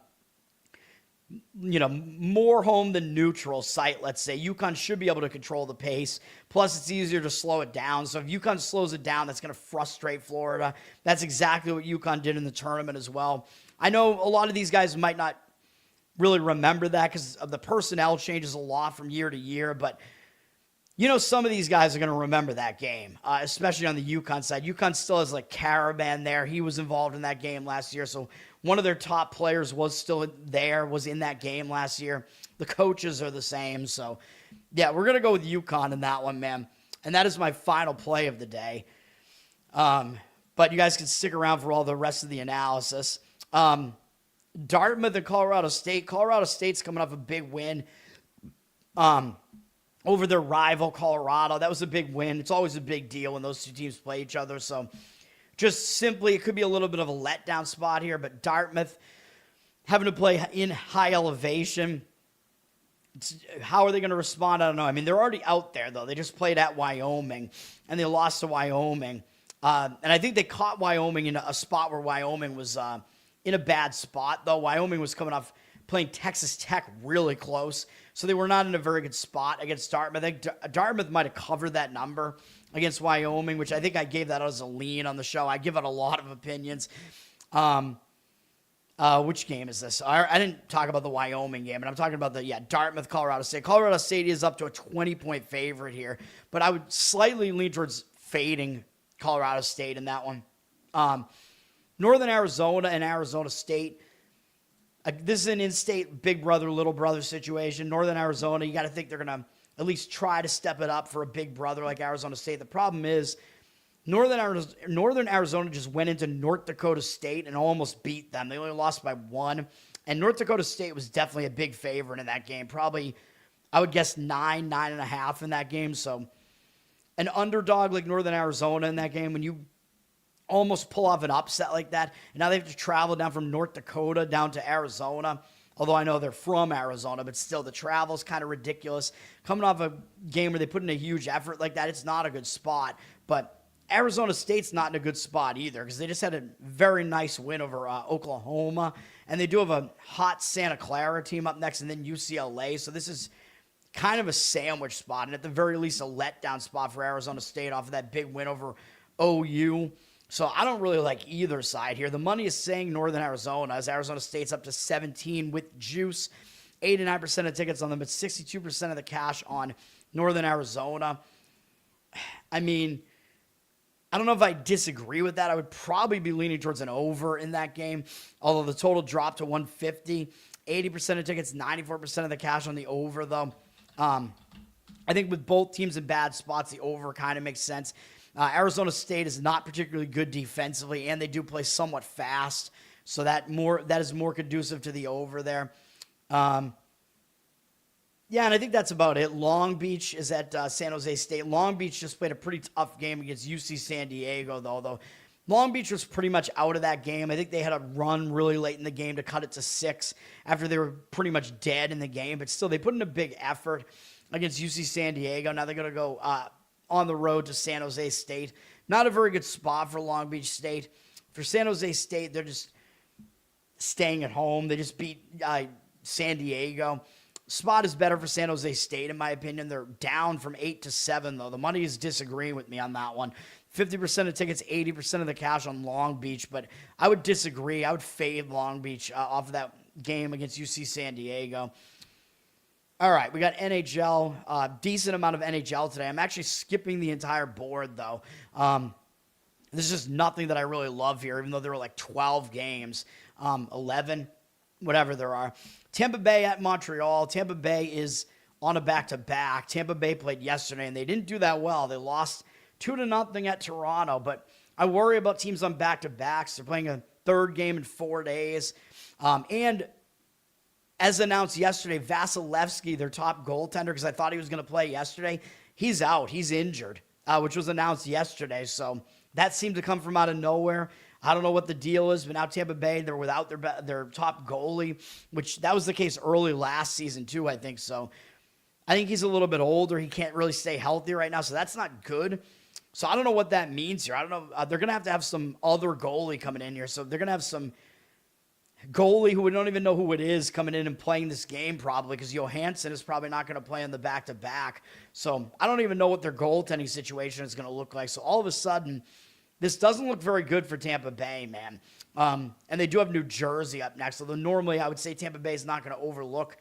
more home than neutral site, let's say, UConn should be able to control the pace. Plus, it's easier to slow it down. So if UConn slows it down, that's going to frustrate Florida. That's exactly what UConn did in the tournament as well. I know a lot of these guys might not really remember that because of the personnel changes a lot from year to year, but some of these guys are going to remember that game, especially on the UConn side. UConn still has Caravan there. He was involved in that game last year, so one of their top players was in that game last year. The coaches are the same. So, yeah, we're going to go with UConn in that one, man. And that is my final play of the day. But you guys can stick around for all the rest of the analysis. Dartmouth and Colorado State. Colorado State's coming off a big win over their rival, Colorado. That was a big win. It's always a big deal when those two teams play each other. So, just simply, it could be a little bit of a letdown spot here, but Dartmouth having to play in high elevation. How are they going to respond? I don't know. I mean, they're already out there, though. They just played at Wyoming, and they lost to Wyoming. And I think they caught Wyoming in a spot where Wyoming was in a bad spot, though. Wyoming was coming off playing Texas Tech really close, so they were not in a very good spot against Dartmouth. I think Dartmouth might have covered that number against Wyoming, which I think I gave that as a lean on the show. I give out a lot of opinions. Which game is this? I didn't talk about the Wyoming game, but I'm talking about Dartmouth, Colorado State. Colorado State is up to a 20-point favorite here, but I would slightly lean towards fading Colorado State in that one. Northern Arizona and Arizona State. This is an in-state big brother, little brother situation. Northern Arizona, you got to think they're going to at least try to step it up for a big brother like Arizona State. The problem is Northern Arizona just went into North Dakota State and almost beat them. They only lost by 1. And North Dakota State was definitely a big favorite in that game, probably I would guess 9.5 in that game. So an underdog like Northern Arizona in that game, when you almost pull off an upset like that, and now they have to travel down from North Dakota down to Arizona, although I know they're from Arizona, but still the travel's kind of ridiculous. Coming off a game where they put in a huge effort like that, it's not a good spot. But Arizona State's not in a good spot either, because they just had a very nice win over Oklahoma, and they do have a hot Santa Clara team up next, and then UCLA. So this is kind of a sandwich spot, and at the very least a letdown spot for Arizona State off of that big win over OU. So I don't really like either side here. The money is saying Northern Arizona, as Arizona State's up to 17 with juice. 89% of tickets on them, but 62% of the cash on Northern Arizona. I mean, I don't know if I disagree with that. I would probably be leaning towards an over in that game, although the total dropped to 150. 80% of tickets, 94% of the cash on the over, though. I think with both teams in bad spots, the over kind of makes sense. Arizona State is not particularly good defensively, and they do play somewhat fast, so that is more conducive to the over there. Yeah, and I think that's about it. Long Beach is at San Jose State. Long Beach just played a pretty tough game against UC San Diego, though. Long Beach was pretty much out of that game. I think they had a run really late in the game to cut it to 6 after they were pretty much dead in the game, but still they put in a big effort against UC San Diego. Now they're going to go on the road to San Jose State. Not a very good spot for Long Beach State. For San Jose State, they're just staying at home. They just beat San Diego. Spot is better for San Jose State, in my opinion. They're down from 8 to 7, though. The money is disagreeing with me on that one. 50% of tickets, 80% of the cash on Long Beach, but I would disagree. I would fade Long Beach off of that game against UC San Diego. All right, we got NHL, decent amount of NHL today. I'm actually skipping the entire board, though. This is just nothing that I really love here, even though there were like 12 games, 11, whatever there are. Tampa Bay at Montreal. Tampa Bay is on a back-to-back. Tampa Bay played yesterday, and they didn't do that well. They lost 2-0 at Toronto, but I worry about teams on back-to-backs. They're playing a third game in 4 days, and as announced yesterday, Vasilevsky, their top goaltender, because I thought he was going to play yesterday, he's out. He's injured, which was announced yesterday. So that seemed to come from out of nowhere. I don't know what the deal is, but now Tampa Bay, they're without their top goalie, which that was the case early last season too, I think. So I think he's a little bit older. He can't really stay healthy right now, so that's not good. So I don't know what that means here. I don't know. They're going to have some other goalie coming in here. So they're going to have some goalie who we don't even know who it is coming in and playing this game probably, because Johansson is probably not going to play in the back-to-back. So I don't even know what their goaltending situation is going to look like. So all of a sudden, this doesn't look very good for Tampa Bay, man. And they do have New Jersey up next. Although normally I would say Tampa Bay is not going to overlook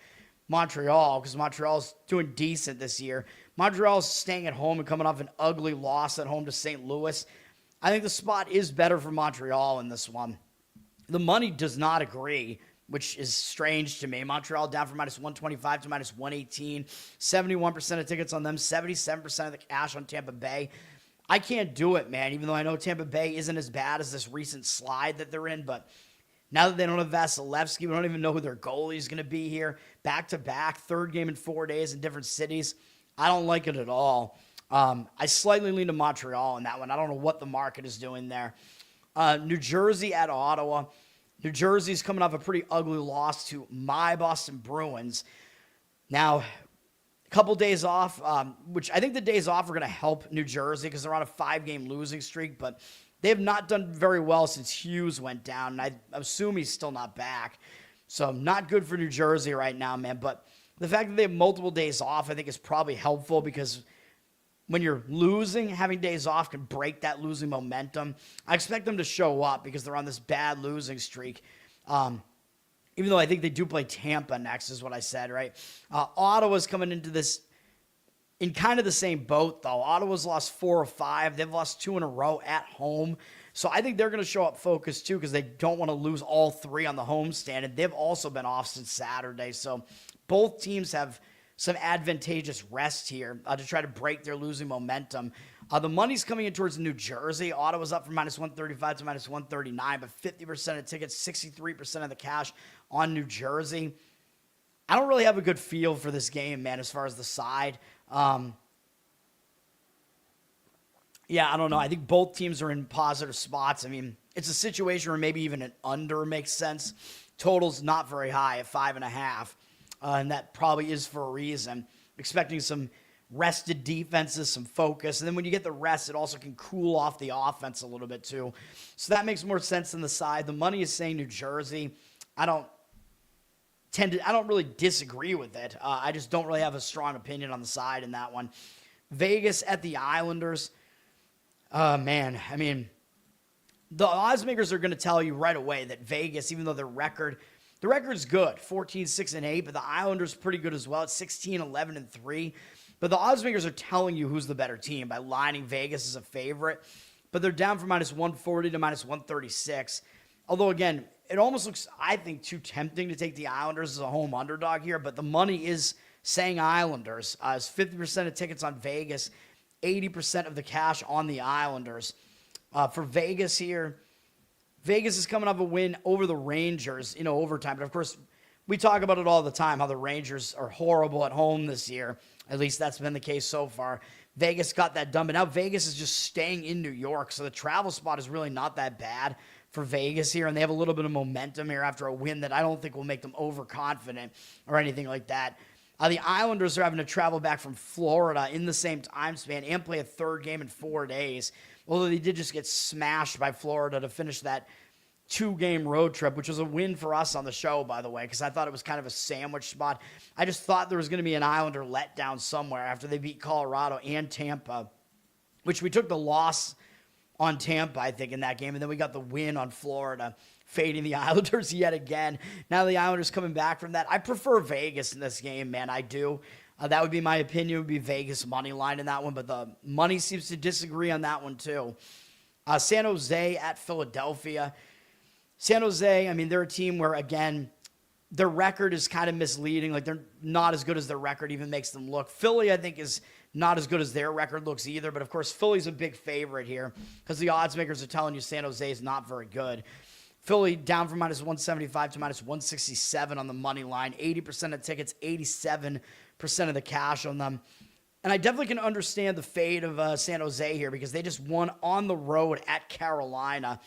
Montreal, because Montreal's doing decent this year. Montreal's staying at home and coming off an ugly loss at home to St. Louis. I think the spot is better for Montreal in this one. The money does not agree, which is strange to me. Montreal down from -125 to -118. 71% of tickets on them, 77% of the cash on Tampa Bay. I can't do it, man, even though I know Tampa Bay isn't as bad as this recent slide that they're in. But now that they don't have Vasilevsky, we don't even know who their goalie is going to be here. Back-to-back, third game in 4 days in different cities. I don't like it at all. I slightly lean to Montreal in that one. I don't know what the market is doing there. New Jersey at Ottawa. New Jersey's coming off a pretty ugly loss to my Boston Bruins. Now, a couple days off, which I think the days off are going to help New Jersey because they're on a 5-game losing streak, but they have not done very well since Hughes went down, and I assume he's still not back. So not good for New Jersey right now, man. But the fact that they have multiple days off, I think, is probably helpful, because when you're losing, having days off can break that losing momentum. I expect them to show up because they're on this bad losing streak. Even though I think they do play Tampa next, is what I said, right? Ottawa's coming into this in kind of the same boat, though. Ottawa's lost 4 or 5. They've lost 2 in a row at home. So I think they're going to show up focused, too, because they don't want to lose all 3 on the homestand. And they've also been off since Saturday. So both teams have some advantageous rest here to try to break their losing momentum. The money's coming in towards New Jersey. Ottawa's up from -135 to -139, but 50% of tickets, 63% of the cash on New Jersey. I don't really have a good feel for this game, man, as far as the side. Yeah, I don't know. I think both teams are in positive spots. I mean, it's a situation where maybe even an under makes sense. Total's not very high at 5.5, and that probably is for a reason. Expecting some rested defenses, some focus, and then when you get the rest, it also can cool off the offense a little bit too. So that makes more sense than the side. The money is saying New Jersey. I don't really disagree with it. I just don't really have a strong opinion on the side in that one. Vegas at the Islanders. Man, I mean, the odds makers are going to tell you right away that Vegas, even though the record's good, 14-6-8, but the Islanders pretty good as well. It's 16-11-3. But the odds makers are telling you who's the better team by lining Vegas as a favorite. But they're down from -140 to -136. Although, again, it almost looks, I think, too tempting to take the Islanders as a home underdog here. But the money is saying Islanders. It's 50% of tickets on Vegas, 80% of the cash on the Islanders. For Vegas here, Vegas is coming off a win over the Rangers in overtime. But, of course, we talk about it all the time, how the Rangers are horrible at home this year. At least that's been the case so far. Vegas got that done, but now Vegas is just staying in New York, so the travel spot is really not that bad for Vegas here, and they have a little bit of momentum here after a win that I don't think will make them overconfident or anything like that. The Islanders are having to travel back from Florida in the same time span and play a third game in 4 days, although they did just get smashed by Florida to finish that 2-game road trip, which was a win for us on the show, by the way, because I thought it was kind of a sandwich spot. I just thought there was going to be an Islander letdown somewhere after they beat Colorado and Tampa, which we took the loss on Tampa, I think, in that game, and then we got the win on Florida, fading the Islanders yet again. Now the Islanders coming back from that. I prefer Vegas in this game, man. I do. That would be my opinion. It would be Vegas money line in that one, but the money seems to disagree on that one too. San Jose at Philadelphia. San Jose, I mean, they're a team where, again, their record is kind of misleading. Like, they're not as good as their record even makes them look. Philly, I think, is not as good as their record looks either. But, of course, Philly's a big favorite here because the odds makers are telling you San Jose is not very good. Philly down from -175 to -167 on the money line. 80% of tickets, 87% of the cash on them. And I definitely can understand the fade of San Jose here because they just won on the road at Carolina.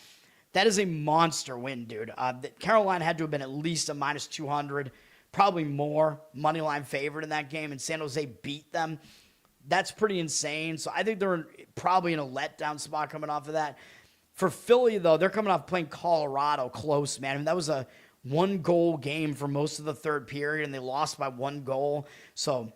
That is a monster win, dude. Carolina had to have been at least a -200, probably more, money line favorite in that game, and San Jose beat them. That's pretty insane. So I think they're probably in a letdown spot coming off of that. For Philly, though, they're coming off playing Colorado close, man. I mean, that was a 1-goal game for most of the third period, and they lost by 1 goal. So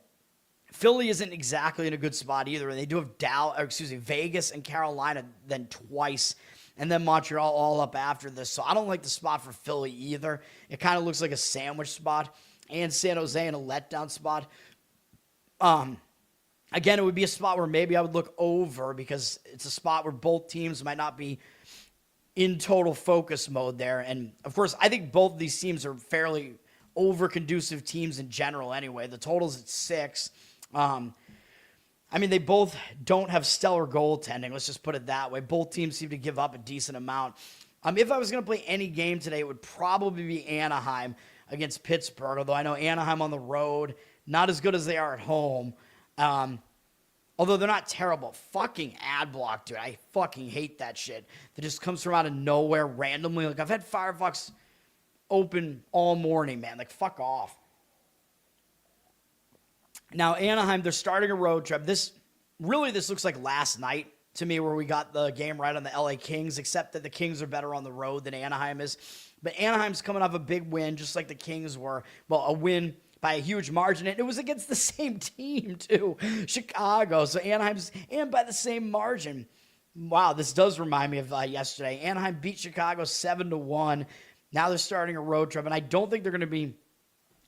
Philly isn't exactly in a good spot either. And they do have Vegas and Carolina then twice, and then Montreal all up after this. So I don't like the spot for Philly either. It kind of looks like a sandwich spot, and San Jose in a letdown spot. Again, it would be a spot where maybe I would look over because it's a spot where both teams might not be in total focus mode there. And, of course, I think both of these teams are fairly over-conducive teams in general anyway. The total's at 6. I mean, they both don't have stellar goaltending. Let's just put it that way. Both teams seem to give up a decent amount. If I was going to play any game today, it would probably be Anaheim against Pittsburgh, although I know Anaheim on the road, not as good as they are at home. Although they're not terrible. Fucking ad block, dude. I fucking hate that shit. That just comes from out of nowhere randomly. Like, I've had Firefox open all morning, man. Like, fuck off. Now, Anaheim, they're starting a road trip. This looks like last night to me where we got the game right on the LA Kings, except that the Kings are better on the road than Anaheim is. But Anaheim's coming off a big win, just like the Kings were. Well, a win by a huge margin, and it was against the same team, too, Chicago. So Anaheim's, and by the same margin. Wow, this does remind me of yesterday. Anaheim beat Chicago 7-1. Now they're starting a road trip, and I don't think they're going to be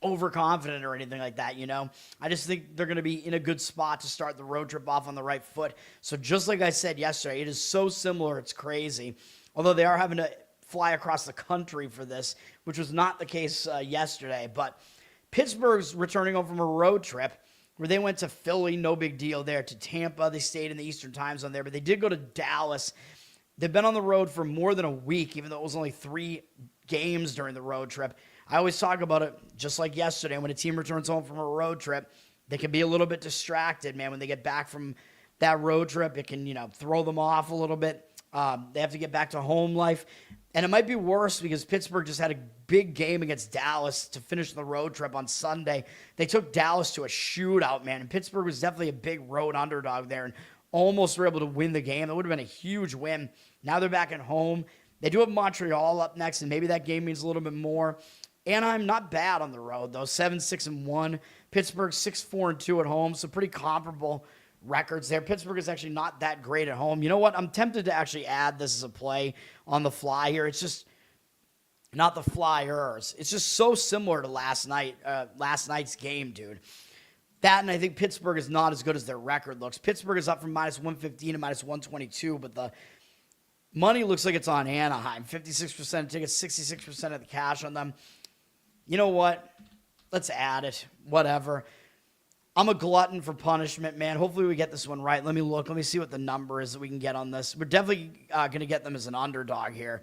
overconfident or anything like that, you know. I just think they're going to be in a good spot to start the road trip off on the right foot. So just like I said yesterday, it is so similar, it's crazy. Although they are having to fly across the country for this, which was not the case yesterday. But Pittsburgh's returning home from a road trip where they went to Philly, no big deal there, to Tampa. They stayed in the Eastern time zone there, but they did go to Dallas. They've been on the road for more than a week, even though it was only 3 games during the road trip. I always talk about it just like yesterday when a team returns home from a road trip. They can be a little bit distracted, man, when they get back from that road trip. It can, throw them off a little bit. They have to get back to home life. And it might be worse because Pittsburgh just had a big game against Dallas to finish the road trip on Sunday. They took Dallas to a shootout, man. And Pittsburgh was definitely a big road underdog there and almost were able to win the game. That would have been a huge win. Now they're back at home. They do have Montreal up next, and maybe that game means a little bit more. Anaheim, not bad on the road, though. 7-6-1. Pittsburgh, 6-4-2 at home, so pretty comparable records there. Pittsburgh is actually not that great at home. You know what? I'm tempted to actually add this as a play on the fly here. It's just not the Flyers. It's just so similar to last night's game, dude. That, and I think Pittsburgh is not as good as their record looks. Pittsburgh is up from -115 to -122, but the money looks like it's on Anaheim. 56% of tickets, 66% of the cash on them. You know what? Let's add it. Whatever. I'm a glutton for punishment, man. Hopefully we get this one right. Let me look. Let me see what the number is that we can get on this. We're definitely going to get them as an underdog here.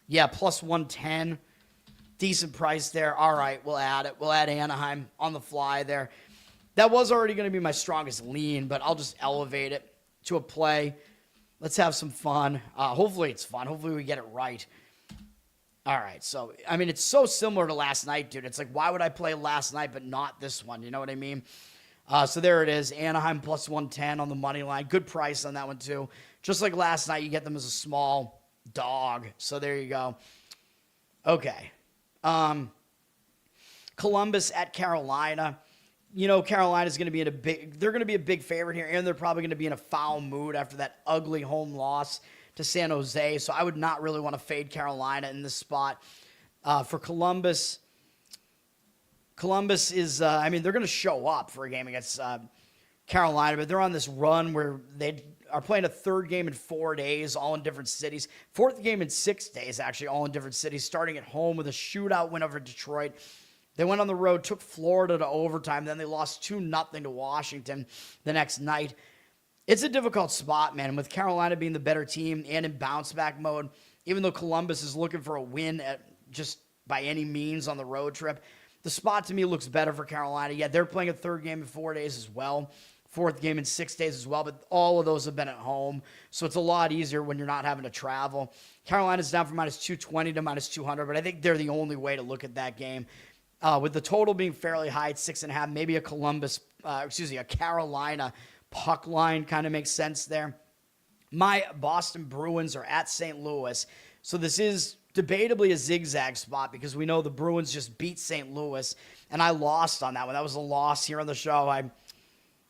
Yeah, +110. Decent price there. All right, we'll add it. We'll add Anaheim on the fly there. That was already going to be my strongest lean, but I'll just elevate it to a play. Let's have some fun. Hopefully it's fun. Hopefully we get it right. All right, so, it's so similar to last night, dude. It's like, why would I play last night but not this one? You know what I mean? So there it is. Anaheim +110 on the money line. Good price on that one, too. Just like last night, you get them as a small dog. So there you go. Okay. Columbus at Carolina. Carolina's going to be they're going to be a big favorite here, and they're probably going to be in a foul mood after that ugly home loss to San Jose. So I would not really want to fade Carolina in this spot. For Columbus is, they're going to show up for a game against Carolina, but they're on this run where they are playing a third game in 4 days, all in different cities. Fourth game in 6 days, actually, all in different cities, starting at home with a shootout win over Detroit. They went on the road, took Florida to overtime, then they lost 2-0 to Washington the next night. It's a difficult spot, man, with Carolina being the better team and in bounce-back mode, even though Columbus is looking for a win at just by any means on the road trip. The spot to me looks better for Carolina. Yeah, they're playing a third game in 4 days as well, fourth game in 6 days as well, but all of those have been at home, so it's a lot easier when you're not having to travel. Carolina's down from -220 to -200, but I think they're the only way to look at that game. With the total being fairly high at 6.5, maybe a Carolina puck line kind of makes sense there. My Boston Bruins are at St. Louis, so this is debatably a zigzag spot because we know the Bruins just beat St. Louis, and I lost on that one. That was a loss here on the show.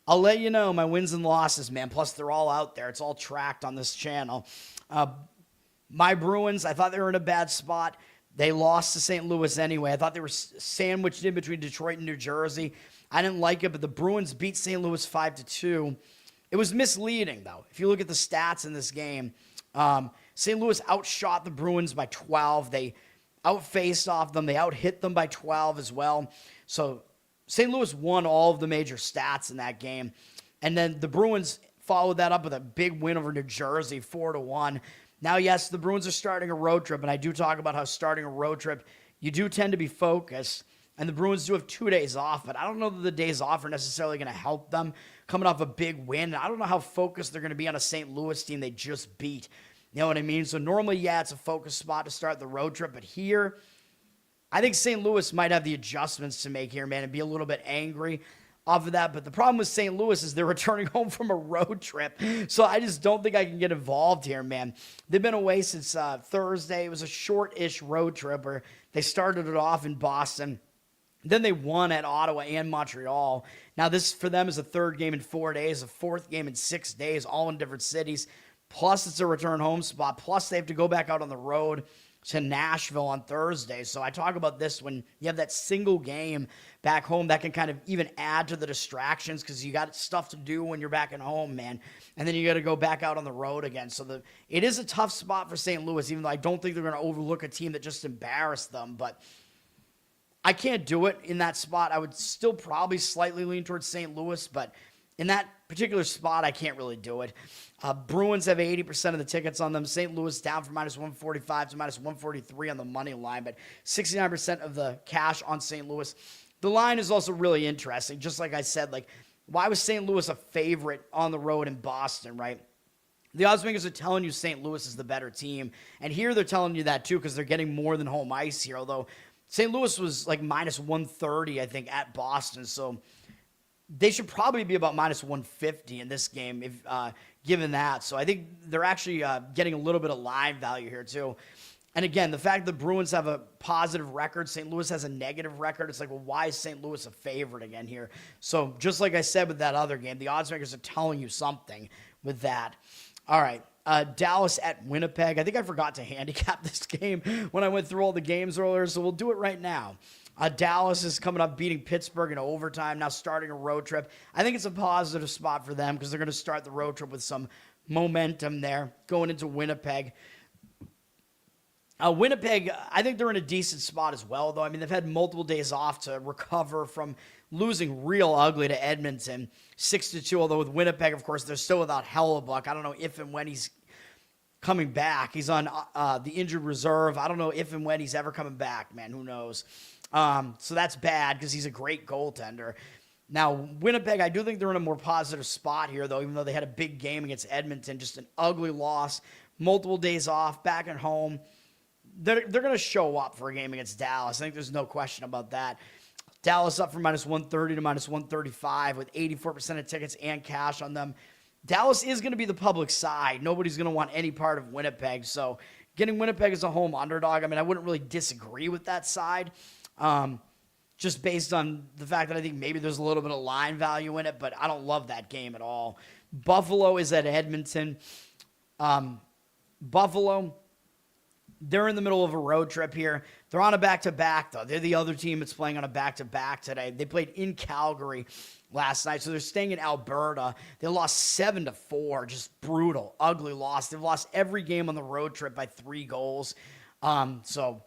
I'll let you know my wins and losses, man. Plus, they're all out there. It's all tracked on this channel. My Bruins, I thought they were in a bad spot. They lost to St. Louis anyway. I thought they were sandwiched in between Detroit and New Jersey. I didn't like it, but the Bruins beat St. Louis 5-2. It was misleading, though. If you look at the stats in this game, St. Louis outshot the Bruins by 12. They outfaced off them. They outhit them by 12 as well. So St. Louis won all of the major stats in that game. And then the Bruins followed that up with a big win over New Jersey, 4-1. Now, yes, the Bruins are starting a road trip, and I do talk about how starting a road trip, you do tend to be focused, and the Bruins do have 2 days off, but I don't know that the days off are necessarily going to help them coming off a big win. I don't know how focused they're going to be on a St. Louis team they just beat. You know what I mean? So normally, yeah, it's a focus spot to start the road trip, but here, I think St. Louis might have the adjustments to make here, man, and be a little bit angry off of that. But the problem with St. Louis is they're returning home from a road trip. So I just don't think I can get involved here, man. They've been away since Thursday. It was a short-ish road trip where they started it off in Boston. Then they won at Ottawa and Montreal. Now this for them is a third game in 4 days, a fourth game in 6 days, all in different cities. Plus it's a return home spot. Plus they have to go back out on the road to Nashville on Thursday. So I talk about this when you have that single game back home that can kind of even add to the distractions because you got stuff to do when you're back at home, man. And then you got to go back out on the road again. So it is a tough spot for St. Louis, even though I don't think they're going to overlook a team that just embarrassed them. But I can't do it in that spot. I would still probably slightly lean towards St. Louis, but in that particular spot, I can't really do it. Bruins have 80% of the tickets on them. St. Louis down from -145 to -143 on the money line, but 69% of the cash on St. Louis. The line is also really interesting. Just like I said, like, why was St. Louis a favorite on the road in Boston, right? The odds makers are telling you St. Louis is the better team. And here they're telling you that too because they're getting more than home ice here. Although St. Louis was like -130, I think, at Boston. So they should probably be about -150 in this game, if given that. So I think they're actually getting a little bit of line value here too. And again, the fact that the Bruins have a positive record, St. Louis has a negative record, it's like, well, why is St. Louis a favorite again here? So just like I said with that other game, the odds makers are telling you something with that. All right, Dallas at Winnipeg. I think I forgot to handicap this game when I went through all the games earlier, so we'll do it right now. Dallas is coming up beating Pittsburgh in overtime, now starting a road trip. I think it's a positive spot for them because they're going to start the road trip with some momentum there going into Winnipeg. Winnipeg, I think they're in a decent spot as well, though. I mean, they've had multiple days off to recover from losing real ugly to Edmonton, 6-2, although with Winnipeg, of course, they're still without Hellebuck. I don't know if and when he's coming back. He's on the injured reserve. I don't know if and when he's ever coming back, man. Who knows? So that's bad because he's a great goaltender. Now, Winnipeg, I do think they're in a more positive spot here, though, even though they had a big game against Edmonton, just an ugly loss, multiple days off, back at home. They're going to show up for a game against Dallas. I think there's no question about that. Dallas up from -130 to -135 with 84% of tickets and cash on them. Dallas is going to be the public side. Nobody's going to want any part of Winnipeg. So getting Winnipeg as a home underdog, I mean, I wouldn't really disagree with that side. Just based on the fact that I think maybe there's a little bit of line value in it, but I don't love that game at all. Buffalo is at Edmonton. Buffalo, they're in the middle of a road trip here. They're on a back-to-back, though. They're the other team that's playing on a back-to-back today. They played in Calgary last night, so they're staying in Alberta. They lost 7-4, just brutal, ugly loss. They've lost every game on the road trip by 3 goals. So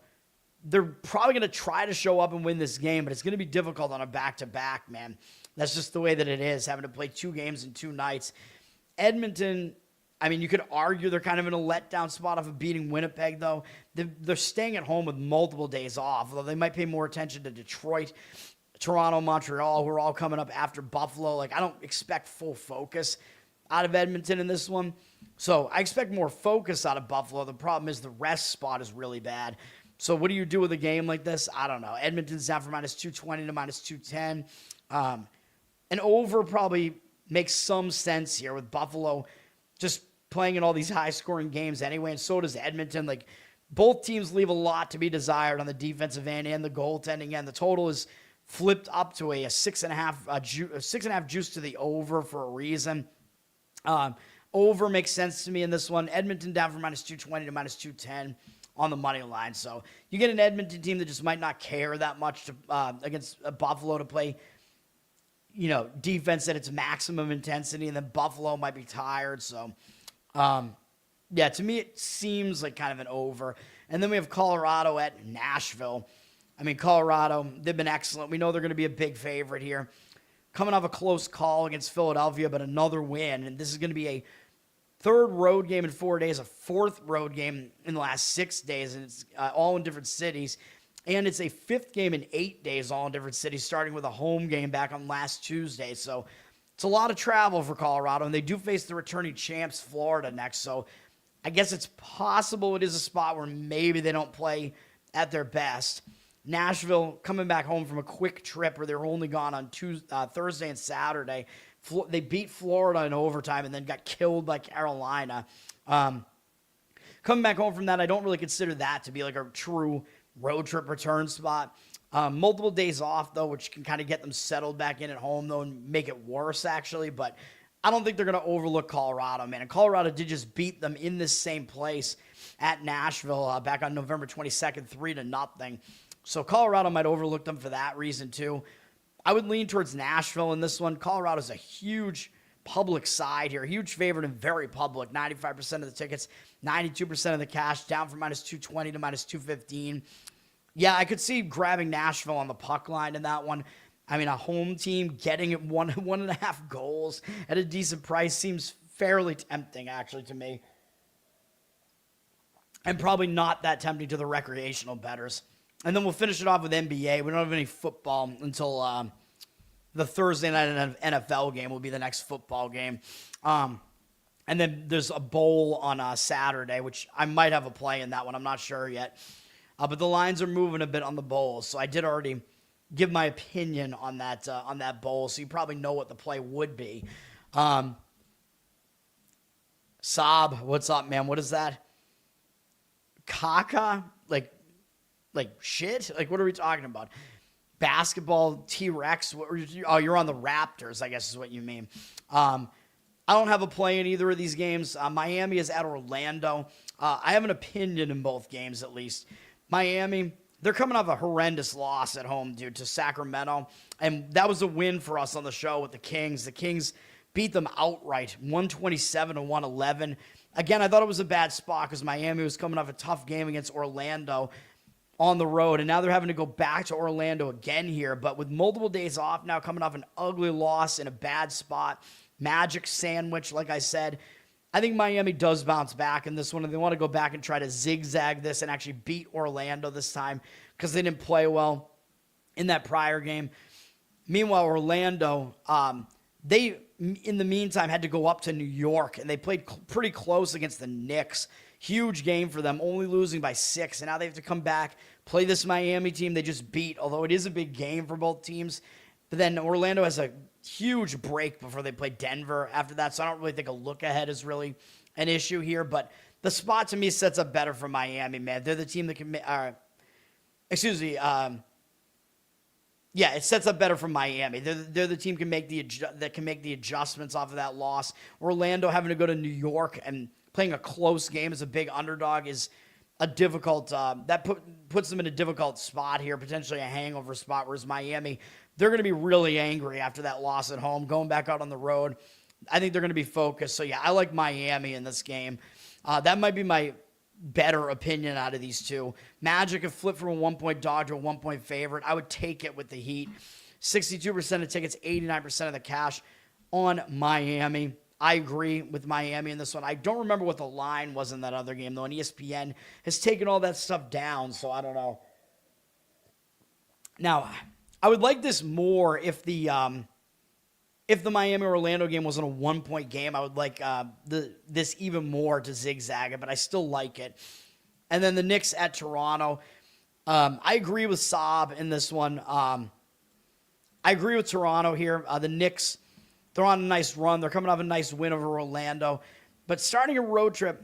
they're probably going to try to show up and win this game, but it's going to be difficult on a back-to-back, man. That's just the way that it is, having to play 2 games in 2 nights. Edmonton, I mean, you could argue they're kind of in a letdown spot off of beating Winnipeg, though. They're staying at home with multiple days off, although they might pay more attention to Detroit, Toronto, Montreal, who are all coming up after Buffalo. Like, I don't expect full focus out of Edmonton in this one. So I expect more focus out of Buffalo. The problem is the rest spot is really bad. So what do you do with a game like this? I don't know. Edmonton's down from -220 to -210. An over probably makes some sense here with Buffalo just playing in all these high-scoring games anyway, and so does Edmonton. Like, both teams leave a lot to be desired on the defensive end and the goaltending end. The total is flipped up to a 6.5 juice to the over for a reason. Over makes sense to me in this one. Edmonton down from -220 to -210 on the money line. So you get an Edmonton team that just might not care that much to, against Buffalo to play, defense at its maximum intensity, and then Buffalo might be tired. So, yeah, to me, it seems like kind of an over. And then we have Colorado at Nashville. I mean, Colorado, they've been excellent. We know they're going to be a big favorite here. Coming off a close call against Philadelphia, but another win. And this is going to be a 3rd road game in 4 days, a 4th road game in the last 6 days, and it's all in different cities. And it's a 5th game in 8 days, all in different cities, starting with a home game back on last Tuesday. So it's a lot of travel for Colorado, and they do face the returning champs, Florida, next. So I guess it's possible it is a spot where maybe they don't play at their best. Nashville coming back home from a quick trip where they were only gone on Thursday and Saturday. They beat Florida in overtime and then got killed by Carolina. Coming back home from that, I don't really consider that to be like a true road trip return spot. Multiple days off, though, which can kind of get them settled back in at home, though, and make it worse, actually. But I don't think they're going to overlook Colorado, man. And Colorado did just beat them in this same place at Nashville back on November 22nd, 3-0. So Colorado might overlook them for that reason, too. I would lean towards Nashville in this one. Colorado's a huge public side here, huge favorite and very public. 95% of the tickets, 92% of the cash, down from -220 to -215. Yeah, I could see grabbing Nashville on the puck line in that one. I mean, a home team getting it 1.5 goals at a decent price seems fairly tempting, actually, to me. And probably not that tempting to the recreational bettors. And then we'll finish it off with NBA. We don't have any football until the Thursday night NFL game will be the next football game. And then there's a bowl on Saturday, which I might have a play in that one. I'm not sure yet. But the lines are moving a bit on the bowl. So I did already give my opinion on that bowl. So you probably know what the play would be. Saab, what's up, man? What is that? Caca? Like shit? Like, what are we talking about? Basketball, T-Rex? You're on the Raptors, I guess is what you mean. I don't have a play in either of these games. Miami is at Orlando. I have an opinion in both games, at least. Miami, they're coming off a horrendous loss at home, dude, to Sacramento. And that was a win for us on the show with the Kings. The Kings beat them outright, 127-111. Again, I thought it was a bad spot because Miami was coming off a tough game against Orlando on the road, and now they're having to go back to Orlando again here. But with multiple days off now, coming off an ugly loss in a bad spot, Magic sandwich, like I said, I think Miami does bounce back in this one, and they want to go back and try to zigzag this and actually beat Orlando this time because they didn't play well in that prior game. Meanwhile, Orlando, they, in the meantime, had to go up to New York, and they played pretty close against the Knicks. Huge game for them, only losing by 6, and now they have to come back, play this Miami team they just beat, although it is a big game for both teams. But then Orlando has a huge break before they play Denver after that, so I don't really think a look ahead is really an issue here. But the spot to me sets up better for Miami, man. They're the team that can, it sets up better for Miami. They're the team that can make the adjustments off of that loss. Orlando having to go to New York and playing a close game as a big underdog is a difficult. Puts them in a difficult spot here, potentially a hangover spot. Whereas Miami, they're going to be really angry after that loss at home, going back out on the road. I think they're going to be focused. So yeah, I like Miami in this game. That might be my better opinion out of these two. Magic have flipped from a 1-point dog to a 1-point favorite. I would take it with the Heat. 62% of tickets, 89% of the cash on Miami. I agree with Miami in this one. I don't remember what the line was in that other game, though, and ESPN has taken all that stuff down, so I don't know. Now, I would like this more if the Miami-Orlando game wasn't a 1-point game. I would like this even more to zigzag it, but I still like it. And then the Knicks at Toronto. I agree with Saab in this one. I agree with Toronto here. The Knicks, they're on a nice run. They're coming off a nice win over Orlando. But starting a road trip,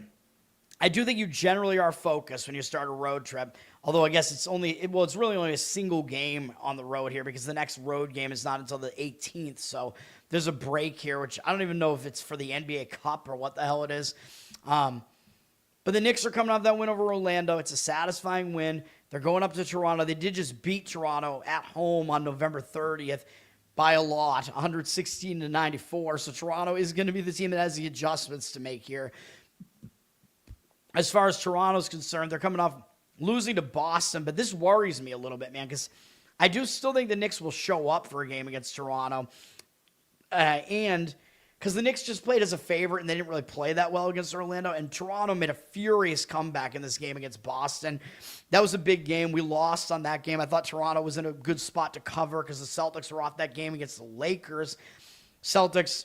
I do think you generally are focused when you start a road trip. Although I guess it's really only a single game on the road here because the next road game is not until the 18th. So there's a break here, which I don't even know if it's for the NBA Cup or what the hell it is. But the Knicks are coming off that win over Orlando. It's a satisfying win. They're going up to Toronto. They did just beat Toronto at home on November 30th by a lot, 116-94. So Toronto is going to be the team that has the adjustments to make here. As far as Toronto's concerned, they're coming off losing to Boston, but this worries me a little bit, man, because I do still think the Knicks will show up for a game against Toronto. And because the Knicks just played as a favorite and they didn't really play that well against Orlando, and Toronto made a furious comeback in this game against Boston. That was a big game. We lost on that game. I thought Toronto was in a good spot to cover because the Celtics were off that game against the Lakers. Celtics,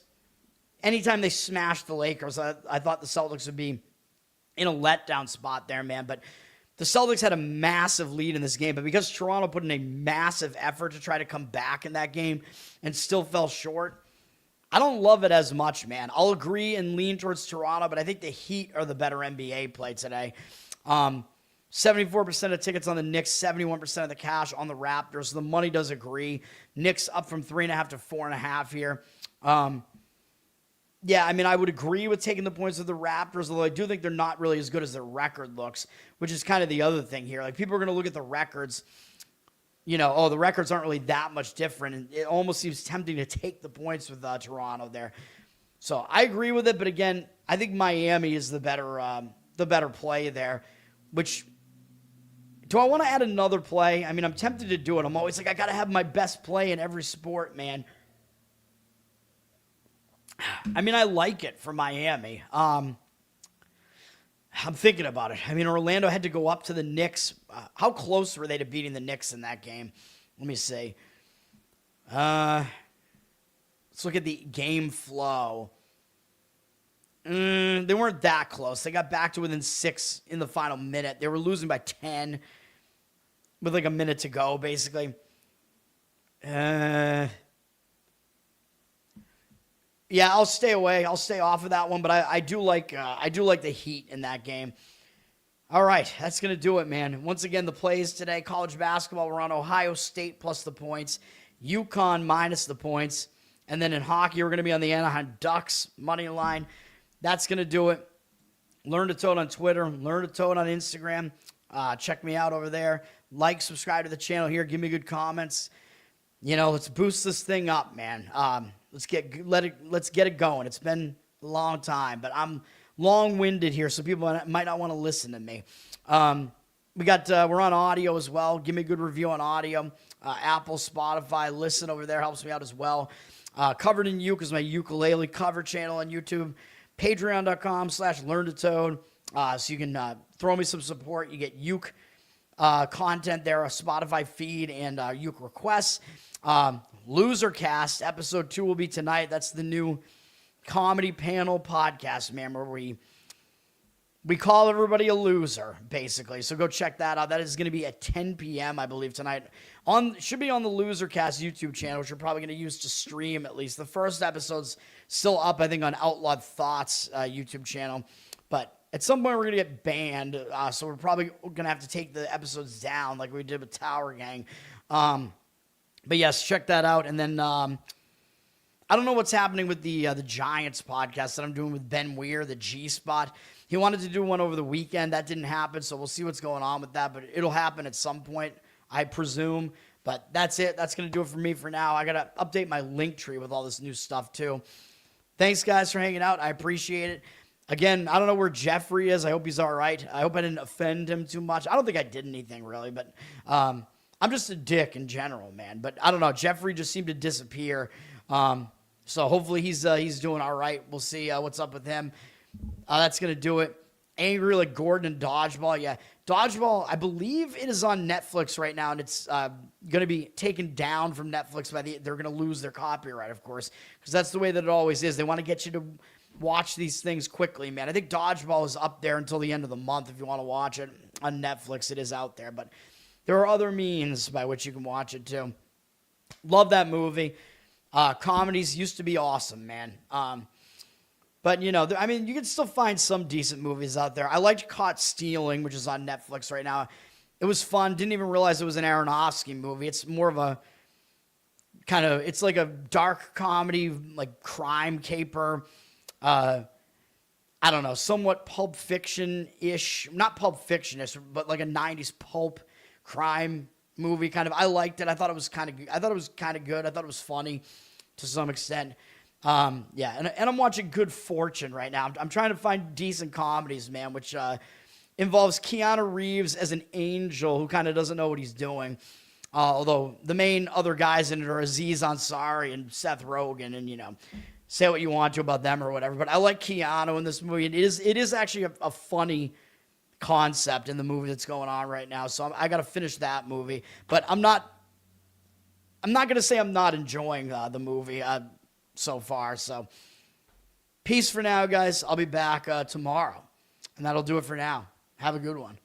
anytime they smashed the Lakers, I thought the Celtics would be in a letdown spot there, man. But the Celtics had a massive lead in this game, but because Toronto put in a massive effort to try to come back in that game and still fell short, I don't love it as much, man. I'll agree and lean towards Toronto, but I think the Heat are the better NBA play today. 74% of tickets on the Knicks, 71% of the cash on the Raptors. The money does agree. Knicks up from 3.5 to 4.5 here. Yeah, I mean, I would agree with taking the points of the Raptors, although I do think they're not really as good as their record looks, which is kind of the other thing here. Like, people are going to look at the records, the records aren't really that much different, and it almost seems tempting to take the points with Toronto there. So I agree with it, but again, I think Miami is the better play there, which Do I want to add another play? I mean, I'm tempted to do it. I'm always like, I got to have my best play in every sport, man. I mean, I like it for Miami. I'm thinking about it. I mean, Orlando had to go up to the Knicks. How close were they to beating the Knicks in that game? Let me see. Let's look at the game flow. They weren't that close. They got back to within 6 in the final minute. They were losing by 10 with like a minute to go, basically. Yeah, I'll stay away. I'll stay off of that one, but I do like the Heat in that game. All right, that's going to do it, man. Once again, the plays today, college basketball, we're on Ohio State plus the points, UConn minus the points, and then in hockey, we're going to be on the Anaheim Ducks money line. That's going to do it. Learn to Toad on Twitter. Learn to Toad on Instagram. Check me out over there. Like, subscribe to the channel here. Give me good comments. You know, let's boost this thing up, man. Let's get it going. It's been a long time, but I'm long-winded here, so people might not want to listen to me. We're on audio as well. Give me a good review on audio. Apple, Spotify, listen over there helps me out as well. Covered in Uke is my ukulele cover channel on YouTube. Patreon.com/LearnToToad. So you can throw me some support. You get Uke content there, a Spotify feed, and Uke requests. Losercast, episode 2 will be tonight. That's the new comedy panel podcast, man, where we call everybody a loser, basically. So go check that out. That is going to be at 10 p.m., I believe, tonight. Should be on the Losercast YouTube channel, which we're probably going to use to stream at least. The first episode's still up, I think, on Outlawed Thoughts YouTube channel. But at some point, we're going to get banned, so we're probably going to have to take the episodes down like we did with Tower Gang. But yes, check that out. And then I don't know what's happening with the Giants podcast that I'm doing with Ben Weir, the G-Spot. He wanted to do one over the weekend. That didn't happen, so we'll see what's going on with that. But it'll happen at some point, I presume. But that's it. That's going to do it for me for now. I got to update my link tree with all this new stuff, too. Thanks, guys, for hanging out. I appreciate it. Again, I don't know where Jeffrey is. I hope he's all right. I hope I didn't offend him too much. I don't think I did anything, really, but I'm just a dick in general, man. But I don't know. Jeffrey just seemed to disappear. So hopefully he's doing all right. We'll see what's up with him. That's going to do it. Angry like Gordon and Dodgeball. Yeah, Dodgeball, I believe it is on Netflix right now, and it's going to be taken down from Netflix. They're going to lose their copyright, of course, because that's the way that it always is. They want to get you to watch these things quickly, man. I think Dodgeball is up there until the end of the month if you want to watch it on Netflix. It is out there, but there are other means by which you can watch it, too. Love that movie. Comedies used to be awesome, man. But, you know, I mean, you can still find some decent movies out there. I liked Caught Stealing, which is on Netflix right now. It was fun. Didn't even realize it was an Aronofsky movie. It's more of a it's like a dark comedy, like crime caper. I don't know, somewhat Pulp Fiction-ish. Not Pulp Fiction-ish, but like a 90s pulp crime movie kind of. I liked it. I thought it was kind of good. I thought it was funny to some extent. Yeah, and I'm watching Good Fortune right now. I'm trying to find decent comedies, man, which involves Keanu Reeves as an angel who kind of doesn't know what he's doing. Although the main other guys in it are Aziz Ansari and Seth Rogen, and, you know, say what you want to about them or whatever. But I like Keanu in this movie. It is actually a funny concept in the movie that's going on right now. So I got to finish that movie. But I'm not going to say I'm not enjoying the movie so far. So peace for now, guys. I'll be back tomorrow. And that'll do it for now. Have a good one.